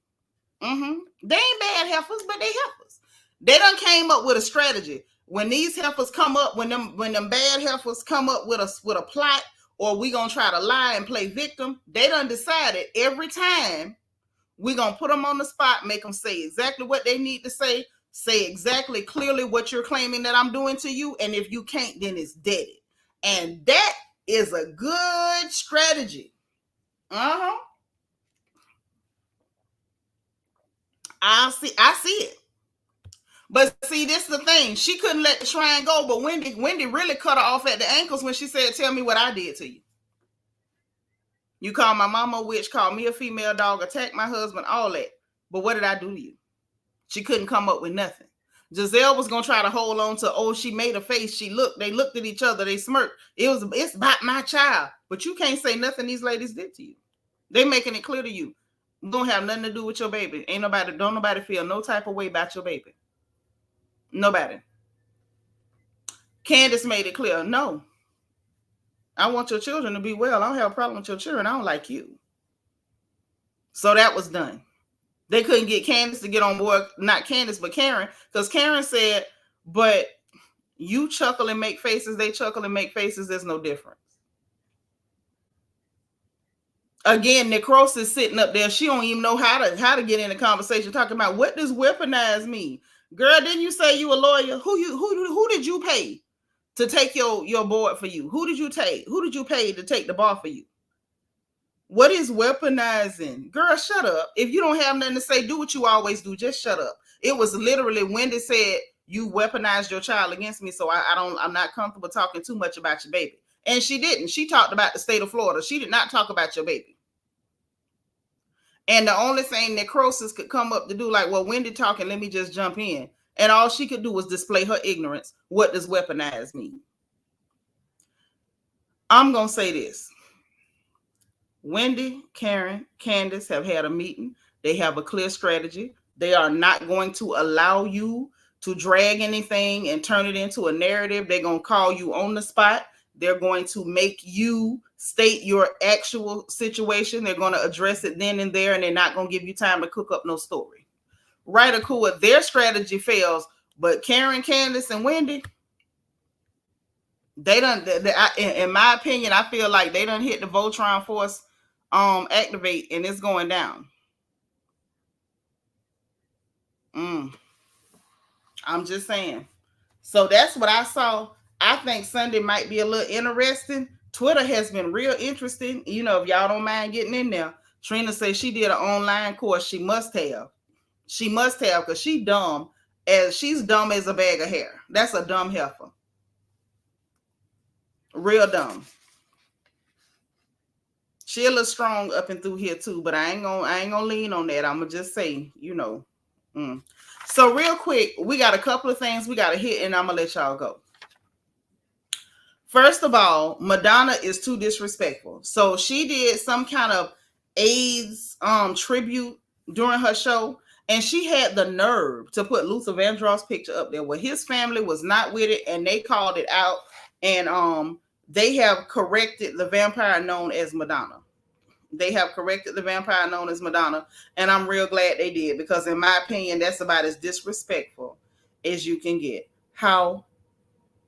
They ain't bad heifers, but they heifers. They done came up with a strategy. When these heifers come up, when them bad heifers come up with a plot, or we gonna try to lie and play victim, they done decided every time we gonna put them on the spot, make them say exactly what they need to say exactly clearly what you're claiming that I'm doing to you, and if you can't, then it's dead. And that is a good strategy. I see it. But see, this is the thing. She couldn't let the shrine go, but Wendy really cut her off at the ankles when she said, tell me what I did to you. You call my mama a witch, call me a female dog, attack my husband, all that. But what did I do to you? She couldn't come up with nothing. Gizelle was going to try to hold on to, she made a face. They looked at each other. They smirked. It's about my child. But you can't say nothing these ladies did to you. They making it clear to you. Don't have nothing to do with your baby. Don't nobody feel no type of way about your baby. Nobody. Candace made it clear. No. I want your children to be well. I don't have a problem with your children. I don't like you. So that was done. They couldn't get Candace to get on board. Not Candace, but Karen. Because Karen said, but you chuckle and make faces. They chuckle and make faces. There's no difference. Again, necrosis sitting up there. She don't even know how to get in the conversation talking about what does weaponize mean. Girl, didn't you say you a lawyer? Who did you pay to take your board for you? Who did you pay to take the bar for you? What is weaponizing? Girl, shut up. If you don't have nothing to say, do what you always do. Just shut up. It was literally Wendy said, you weaponized your child against me, so I'm not comfortable talking too much about your baby. And she didn't. She talked about the state of Florida. She did not talk about your baby. And the only thing necrosis could come up to do, like, well, Wendy talking, let me just jump in. And all she could do was display her ignorance. What does weaponize mean? I'm going to say this. Wendy, Karen, Candace have had a meeting. They have a clear strategy. They are not going to allow you to drag anything and turn it into a narrative. They're going to call you on the spot. They're going to make you state your actual situation. They're going to address it then and there, and they're not going to give you time to cook up no story. Right or cool, if their strategy fails, but Karen, Candace, and Wendy, they done, in my opinion, I feel like they done hit the Voltron Force activate, and it's going down. I'm just saying. So that's what I saw. I think Sunday might be a little interesting. Twitter has been real interesting. You know, if y'all don't mind getting in there, Trina says she did an online course. She must have. She must have, because she's dumb as a bag of hair. That's a dumb heifer. Real dumb. She a little strong up and through here too, but I ain't gonna lean on that. I'ma just say, you know. So real quick, we got a couple of things we gotta hit, and I'm gonna let y'all go. First of all, Madonna is too disrespectful. So she did some kind of AIDS tribute during her show, and she had the nerve to put Luther Vandross' picture up there where his family was not with it, and they called it out, and they have corrected the vampire known as Madonna. They have corrected the vampire known as Madonna, and I'm real glad they did, because in my opinion, that's about as disrespectful as you can get. How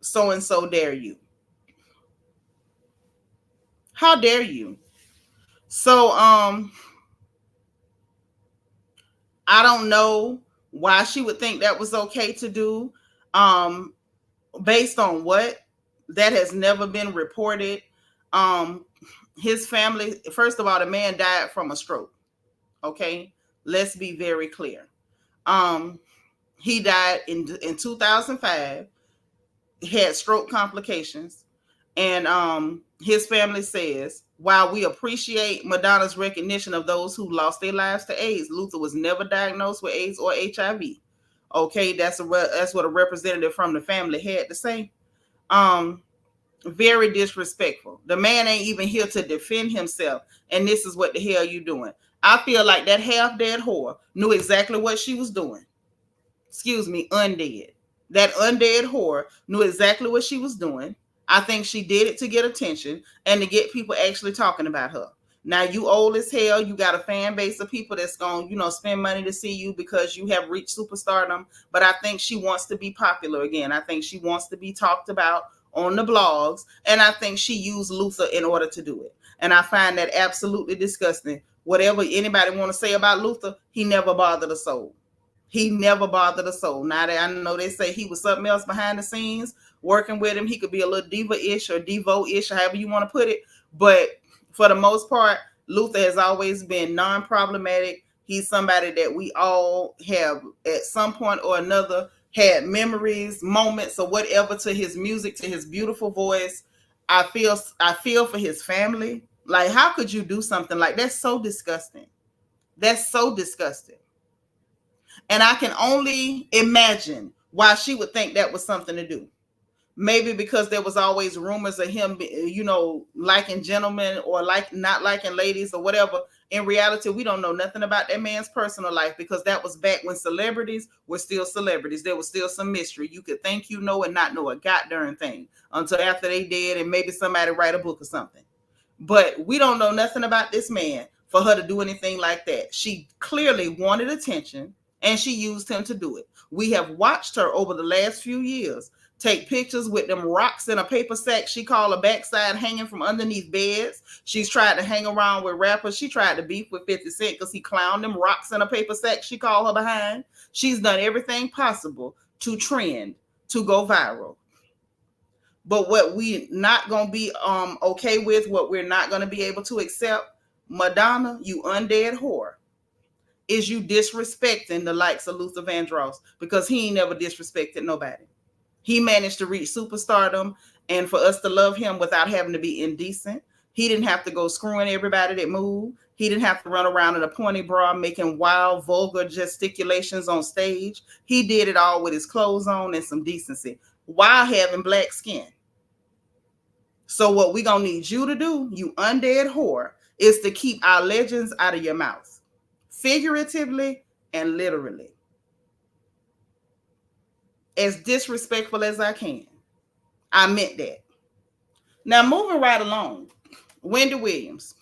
so-and-so dare you? How dare you? So, I don't know why she would think that was okay to do. Based on what? That has never been reported. His family, first of all, the man died from a stroke. Okay, let's be very clear. He died in 2005. He had stroke complications, and his family says, while we appreciate Madonna's recognition of those who lost their lives to AIDS, Luther was never diagnosed with AIDS or HIV. Okay, that's what a representative from the family had to say. Very disrespectful. The man ain't even here to defend himself, and this is what the hell you doing. I feel like that half-dead whore knew exactly what she was doing. Excuse me, undead. That undead whore knew exactly what she was doing. I think she did it to get attention and to get people actually talking about her. Now, you old as hell. You got a fan base of people that's going to, spend money to see you because you have reached superstardom. But I think she wants to be popular again. I think she wants to be talked about on the blogs. And I think she used Luther in order to do it. And I find that absolutely disgusting. Whatever anybody want to say about Luther, he never bothered a soul. He never bothered a soul. Now that I know they say he was something else behind the scenes working with him. He could be a little diva-ish or Devo-ish, however you want to put it. But for the most part, Luther has always been non-problematic. He's somebody that we all have at some point or another had memories, moments, or whatever to his music, to his beautiful voice. I feel for his family. Like, how could you do something like that? That's so disgusting. That's so disgusting. And I can only imagine why she would think that was something to do. Maybe because there was always rumors of him, liking gentlemen or not liking ladies or whatever. In reality, we don't know nothing about that man's personal life, because that was back when celebrities were still celebrities. There was still some mystery. You could think you know and not know a goddamn thing until after they did, and maybe somebody write a book or something. But we don't know nothing about this man for her to do anything like that. She clearly wanted attention, and she used him to do it. We have watched her over the last few years take pictures with them rocks in a paper sack she called a backside hanging from underneath beds. She's tried to hang around with rappers. She tried to beef with 50 Cent because he clowned them rocks in a paper sack she called her behind. She's done everything possible to trend, to go viral. But what we're not going to be okay with, what we're not going to be able to accept, Madonna, you undead whore, is you disrespecting the likes of Luther Vandross, because he ain't never disrespected nobody. He managed to reach superstardom, and for us to love him without having to be indecent. He didn't have to go screwing everybody that moved. He didn't have to run around in a pointy bra making wild, vulgar gesticulations on stage. He did it all with his clothes on and some decency while having black skin. So what we gonna need you to do, you undead whore, is to keep our legends out of your mouth, figuratively and literally, as disrespectful as I can. I meant that. Now moving right along, Wendy Williams.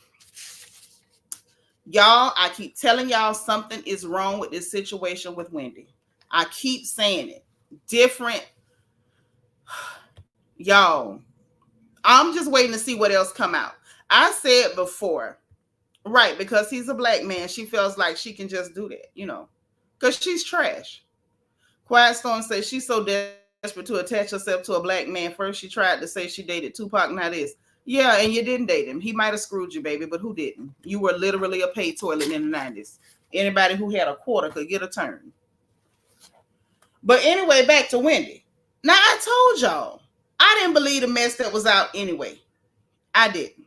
Y'all, I keep telling y'all something is wrong with this situation with Wendy. I keep saying it. Different. Y'all, I'm just waiting to see what else come out. I said before, right, because he's a black man, she feels like she can just do that, you know, because she's trash. Quiet Storm says she's so desperate to attach herself to a black man. First, she tried to say she dated Tupac, now this. Yeah, and you didn't date him. He might have screwed you, baby, but who didn't? You were literally a pay toilet in the 90s. Anybody who had a quarter could get a turn. But anyway, back to Wendy. Now, I told y'all, I didn't believe the mess that was out anyway. I didn't.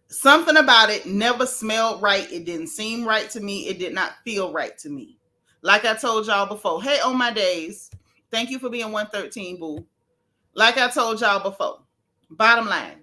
Something about it never smelled right. It didn't seem right to me. It did not feel right to me. Like I told y'all before. Hey, on my days, thank you for being 113, boo. Like I told y'all before. Bottom line.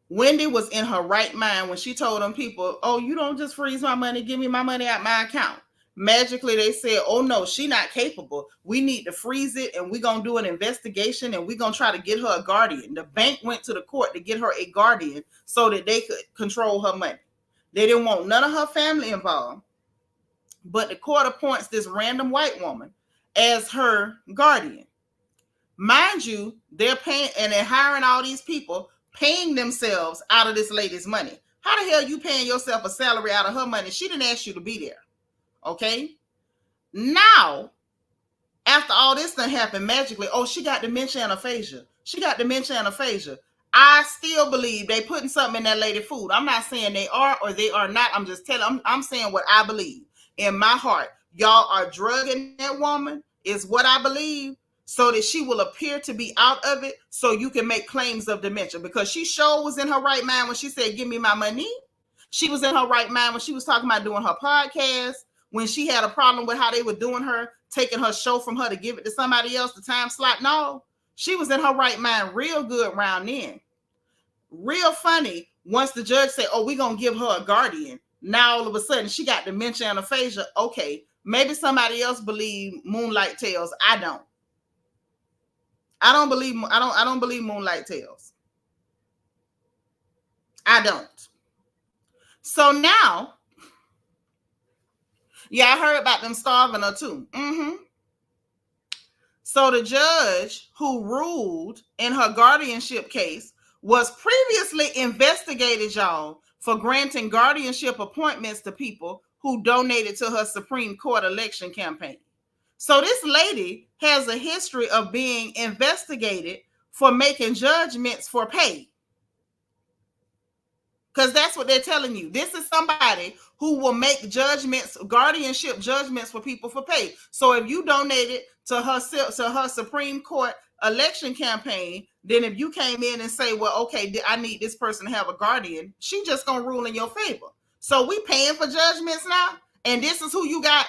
Wendy was in her right mind when she told them people, oh, you don't just freeze my money, give me my money out my account. Magically, they said, oh, no, she not capable. We need to freeze it, and we're going to do an investigation, and we're going to try to get her a guardian. The bank went to the court to get her a guardian so that they could control her money. They didn't want none of her family involved, but the court appoints this random white woman as her guardian. Mind you, they're paying, and they're hiring all these people, paying themselves out of this lady's money. How the hell you paying yourself a salary out of her money? She didn't ask you to be there. Okay. Now, after all this done happened magically, oh, she got dementia and aphasia. She got dementia and aphasia. I still believe they putting something in that lady food. I'm not saying they are or they are not. I'm just telling, I'm saying what I believe in my heart. Y'all are drugging that woman is what I believe, so that she will appear to be out of it so you can make claims of dementia, because she sure was in her right mind when she said, give me my money. She was in her right mind when she was talking about doing her podcast, when she had a problem with how they were doing her, taking her show from her to give it to somebody else, the time slot. No, she was in her right mind real good round then. Real funny, once the judge said, oh, we're going to give her a guardian. Now, all of a sudden, she got dementia and aphasia. Okay, maybe somebody else believe Moonlight Tales. I don't. I don't believe Moonlight Tales. I don't. So now, yeah, I heard about them starving her too. So the judge who ruled in her guardianship case was previously investigated, y'all, for granting guardianship appointments to people who donated to her Supreme Court election campaign. So this lady has a history of being investigated for making judgments for pay. Because that's what they're telling you. This is somebody who will make judgments, guardianship judgments for people for pay. So if you donated to her Supreme Court election campaign, then if you came in and say, well, okay, I need this person to have a guardian, she just going to rule in your favor. So we paying for judgments now? And this is who you got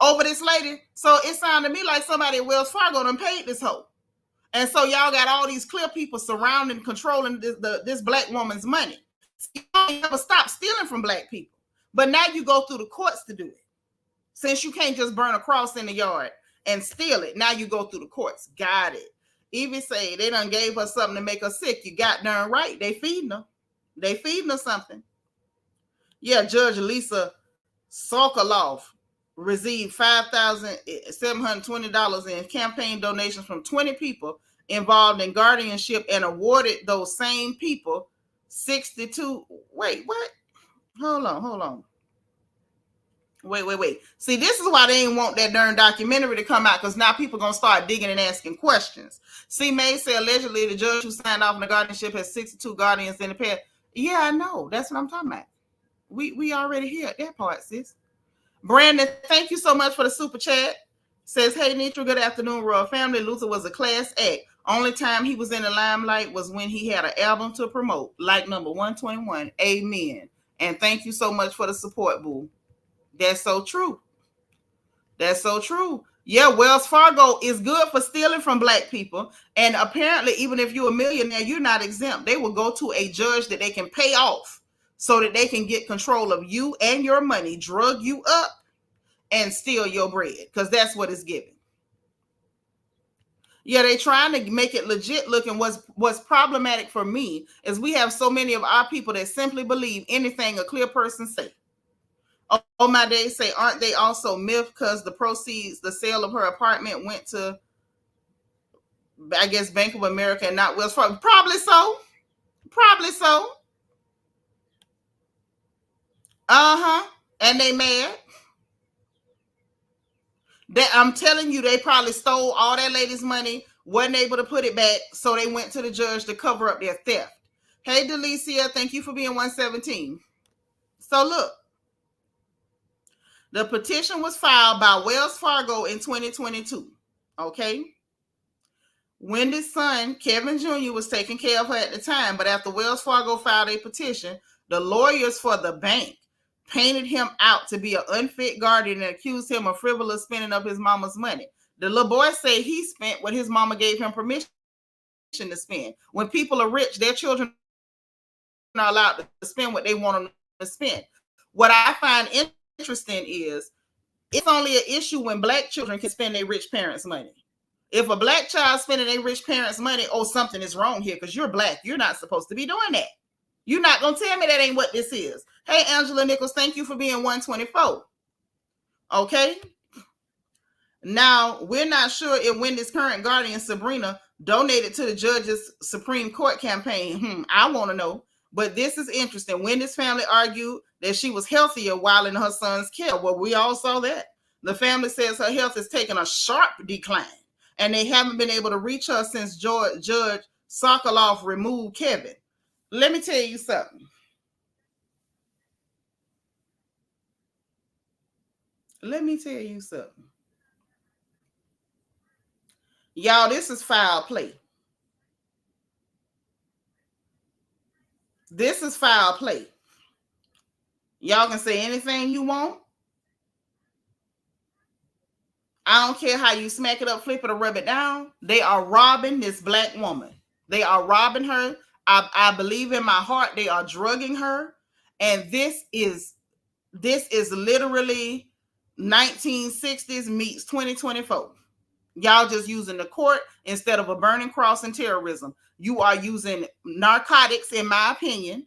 over this lady? So it sounded to me like somebody at Wells Fargo done paid this hoe. And so y'all got all these clear people surrounding, controlling this black woman's money. You don't ever stop stealing from black people. But now you go through the courts to do it. Since you can't just burn a cross in the yard and steal it, now you go through the courts. Got it. Evie say they done gave her something to make her sick. You got darn right. They feeding her. They feeding her something. Yeah, Judge Lisa Sokoloff received $5,720 in campaign donations from 20 people involved in guardianship and awarded those same people 62. Wait, what? Hold on. Wait. See, this is why they ain't want that darn documentary to come out, because now people going to start digging and asking questions. C. May said allegedly the judge who signed off on the guardianship has 62 guardians in the past. Yeah, I know. That's what I'm talking about. We already heard that part, sis. Brandon, thank you so much for the super chat. Says, hey, Nitra, good afternoon, Royal Family. Luther was a class act. Only time he was in the limelight was when he had an album to promote, like number 121. Amen. And thank you so much for the support, boo. That's so true. That's so true. Yeah, Wells Fargo is good for stealing from black people. And apparently, even if you're a millionaire, you're not exempt. They will go to a judge that they can pay off so that they can get control of you and your money, drug you up, and steal your bread, because that's what it's giving. Yeah, they trying to make it legit looking. What's problematic for me is we have so many of our people that simply believe anything a clear person say. Oh, my days say, aren't they also myth because the proceeds, the sale of her apartment went to, I guess, Bank of America and not Wells Fargo? Probably so. Probably so. And they mad. I'm telling you, they probably stole all that lady's money, wasn't able to put it back, so they went to the judge to cover up their theft. Hey, Delicia, thank you for being 117. So look, the petition was filed by Wells Fargo in 2022, okay? Wendy's son, Kevin Jr., was taking care of her at the time, but after Wells Fargo filed a petition, the lawyers for the bank painted him out to be an unfit guardian and accused him of frivolous spending of his mama's money. The little boy said he spent what his mama gave him permission to spend. When people are rich, their children are allowed to spend what they want them to spend. What I find interesting is it's only an issue when black children can spend their rich parents' money. If a black child spending their rich parents' money, oh, something is wrong here because you're black. You're not supposed to be doing that. You're not going to tell me that ain't what this is. Hey, Angela Nichols, thank you for being 124. Okay. Now, we're not sure if Wendy's current guardian, Sabrina, donated to the judge's Supreme Court campaign. I want to know. But this is interesting. Wendy's family argued that she was healthier while in her son's care. Well, we all saw that. The family says her health has taken a sharp decline, and they haven't been able to reach her since Judge Sokoloff removed Kevin. Let me tell you something. Y'all, this is foul play. This is foul play. Y'all can say anything you want. I don't care how you smack it up, flip it, or rub it down. They are robbing this black woman. They are robbing her. I believe in my heart they are drugging her. And this is literally 1960s meets 2024. Y'all just using the court instead of a burning cross and terrorism. You are using narcotics, in my opinion,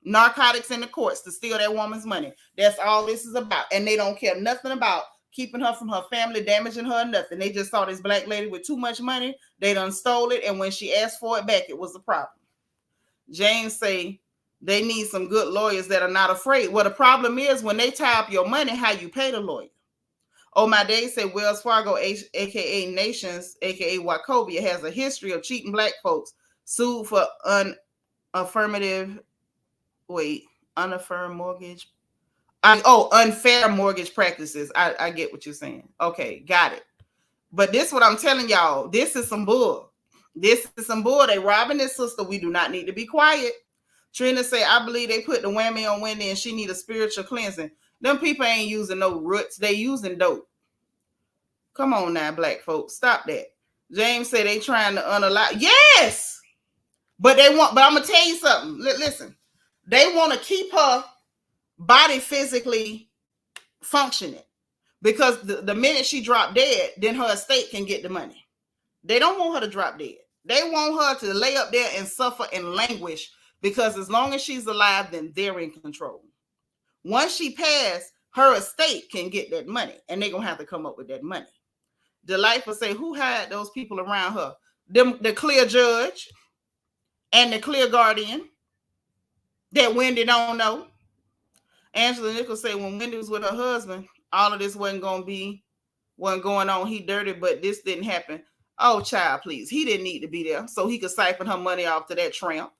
narcotics in the courts to steal that woman's money. That's all this is about. And they don't care nothing about keeping her from her family, damaging her, nothing. They just saw this black lady with too much money. They done stole it. And when she asked for it back, it was a problem. James say they need some good lawyers that are not afraid. Well, the problem is when they tie up your money, how you pay the lawyer. Oh, my days say Wells Fargo, a.k.a. Nations, a.k.a. Wachovia, has a history of cheating black folks sued for unfair mortgage. Unfair mortgage practices. I get what you're saying. Okay, got it. But this is what I'm telling y'all. This is some bull. This is some bull. They robbing this sister. We do not need to be quiet. Trina say, I believe they put the whammy on Wendy and she need a spiritual cleansing. Them people ain't using no roots. They using dope. Come on now, black folks. Stop that. James said they trying to unallow. Yes! But I'm going to tell you something. Listen. They want to keep her body physically functioning. Because the minute she dropped dead, then her estate can get the money. They don't want her to drop dead. They want her to lay up there and suffer and languish. Because as long as she's alive, then they're in control. Once she passed, her estate can get that money. And they're going to have to come up with that money. Delightful say, who had those people around her? The clear judge and the clear guardian that Wendy don't know. Angela Nichols say, when Wendy was with her husband, all of this wasn't going on. He dirty, but this didn't happen. Oh, child, please. He didn't need to be there so he could siphon her money off to that tramp.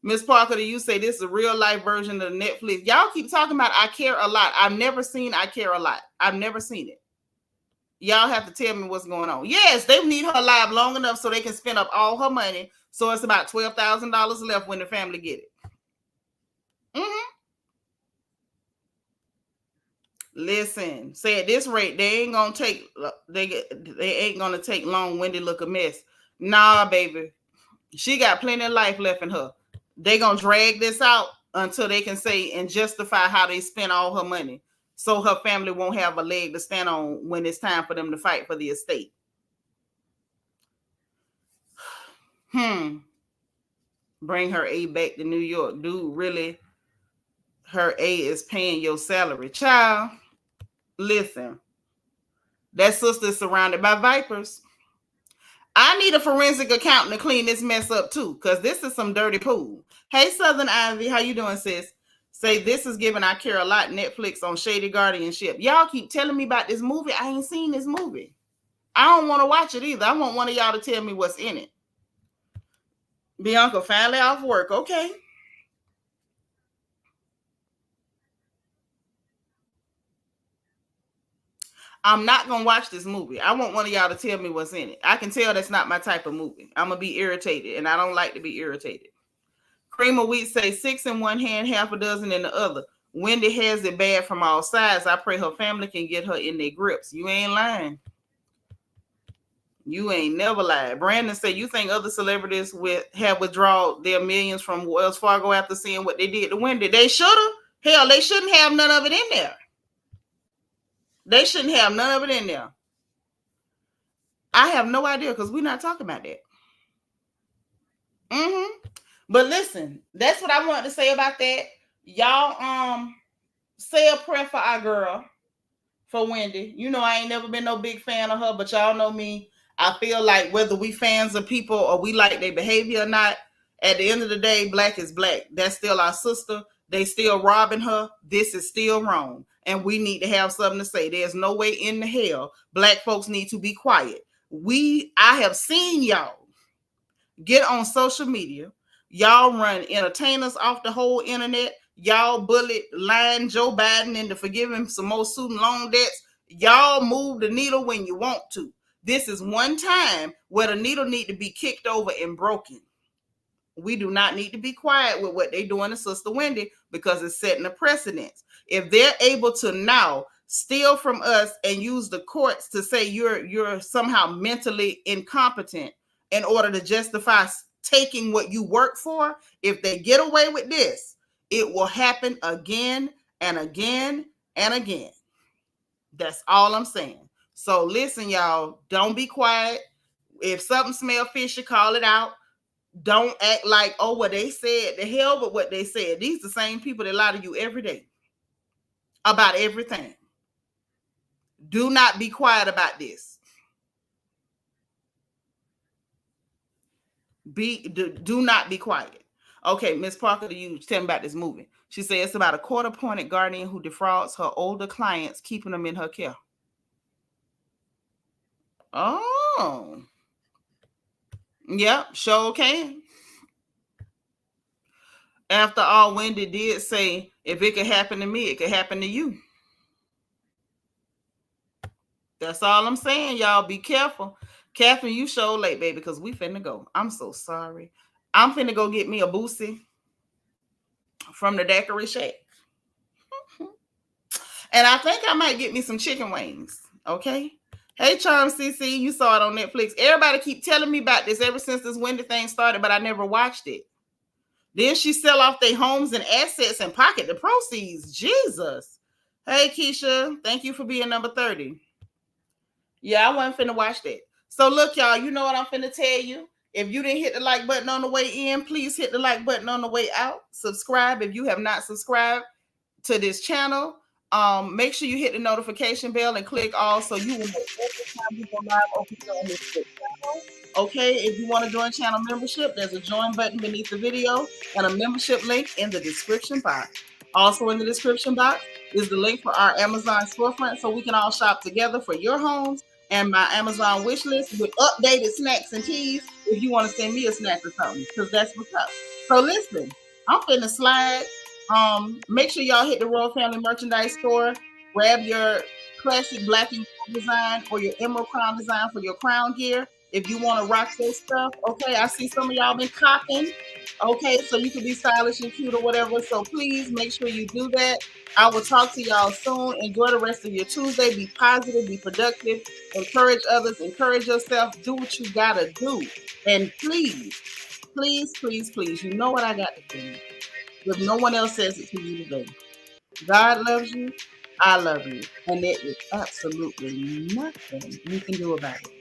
Miss Parker, do you say this is a real life version of Netflix? Y'all keep talking about I Care a Lot. I've never seen I Care a Lot. I've never seen it. Y'all have to tell me what's going on. Yes, they need her alive long enough so they can spend up all her money. So it's about $12,000 left when the family get it. Listen, say at this rate, they ain't gonna take long. Wendy look a mess. Nah, baby. She got plenty of life left in her. They gonna drag this out until they can say and justify how they spent all her money. So her family won't have a leg to stand on when it's time for them to fight for the estate. Bring her A back to New York. Dude, really? Her A is paying your salary. Child, listen. That sister is surrounded by vipers. I need a forensic accountant to clean this mess up too, because this is some dirty pool. Hey, Southern Ivy, how you doing, sis? Say this is giving I Care a Lot Netflix on Shady Guardianship. Y'all keep telling me about this movie. I ain't seen this movie. I don't want to watch it either. I want one of y'all to tell me what's in it. Bianca finally off work. Okay. I'm not going to watch this movie. I want one of y'all to tell me what's in it. I can tell that's not my type of movie. I'm going to be irritated, and I don't like to be irritated. Cream of Wheat say 6 in one hand, half a dozen in the other. Wendy has it bad from all sides. I pray her family can get her in their grips. You ain't lying. You ain't never lied. Brandon said, you think other celebrities have withdrawn their millions from Wells Fargo after seeing what they did to Wendy? They should have. Hell, they shouldn't have none of it in there. They shouldn't have none of it in there. I have no idea because we're not talking about that. But listen, that's what I wanted to say about that. Y'all say a prayer for our girl, for Wendy. You know I ain't never been no big fan of her, but y'all know me. I feel like whether we fans of people or we like their behavior or not, at the end of the day, black is black. That's still our sister. They still robbing her. This is still wrong. And we need to have something to say. There's no way in the hell black folks need to be quiet. I have seen y'all get on social media. Y'all run entertainers off the whole internet. Y'all bullied line Joe Biden into forgiving some more student loan debts. Y'all move the needle when you want to. This is one time where the needle need to be kicked over and broken. We do not need to be quiet with what they're doing to Sister Wendy because it's setting a precedence. If they're able to now steal from us and use the courts to say you're somehow mentally incompetent in order to justify taking what you work for, if they get away with this, it will happen again and again and again. That's all I'm saying. So listen, y'all, don't be quiet. If something smells fishy, call it out. Don't act like, oh, what they said, the hell with what they said. These are the same people that lie to you every day about everything. Do not be quiet about this. Do not be quiet. Okay, Miss Parker, you tell me about this movie. She said it's about a court-appointed guardian who defrauds her older clients, keeping them in her care. Oh. Yep, sure can. After all, Wendy did say, if it could happen to me, it could happen to you. That's all I'm saying, y'all. Be careful. Catherine, you show late, baby, because we finna go. I'm so sorry. I'm finna go get me a boosie from the Daiquiri Shack. And I think I might get me some chicken wings. Okay? Hey, Charm CC, you saw it on Netflix. Everybody keep telling me about this ever since this Wendy thing started, but I never watched it. Then she sell off their homes and assets and pocket the proceeds. Jesus. Hey, Keisha, thank you for being number 30. Yeah, I wasn't finna watch that. So look, y'all, you know what I'm finna tell you? If you didn't hit the like button on the way in, please hit the like button on the way out. Subscribe if you have not subscribed to this channel. Make sure you hit the notification bell and click all so you will know every time we go live on this channel. Okay, if you want to join channel membership, there's a join button beneath the video and a membership link in the description box. Also in the description box is the link for our Amazon storefront so we can all shop together for your homes and my Amazon wish list with updated snacks and teas if you want to send me a snack or something, because that's what's up. So listen, I'm finna slide. Make sure y'all hit the Royal Family Merchandise store. Grab your classic black and gold design or your emerald crown design for your crown gear. if you want to rock your stuff, okay? I see some of y'all been copying, okay? So you can be stylish and cute or whatever. So please make sure you do that. I will talk to y'all soon. Enjoy the rest of your Tuesday. Be positive, be productive, encourage others, encourage yourself. Do what you gotta do. And please, please, please, please, you know what I got to tell you. If no one else says it to you today, God loves you, I love you, and there is absolutely nothing you can do about it.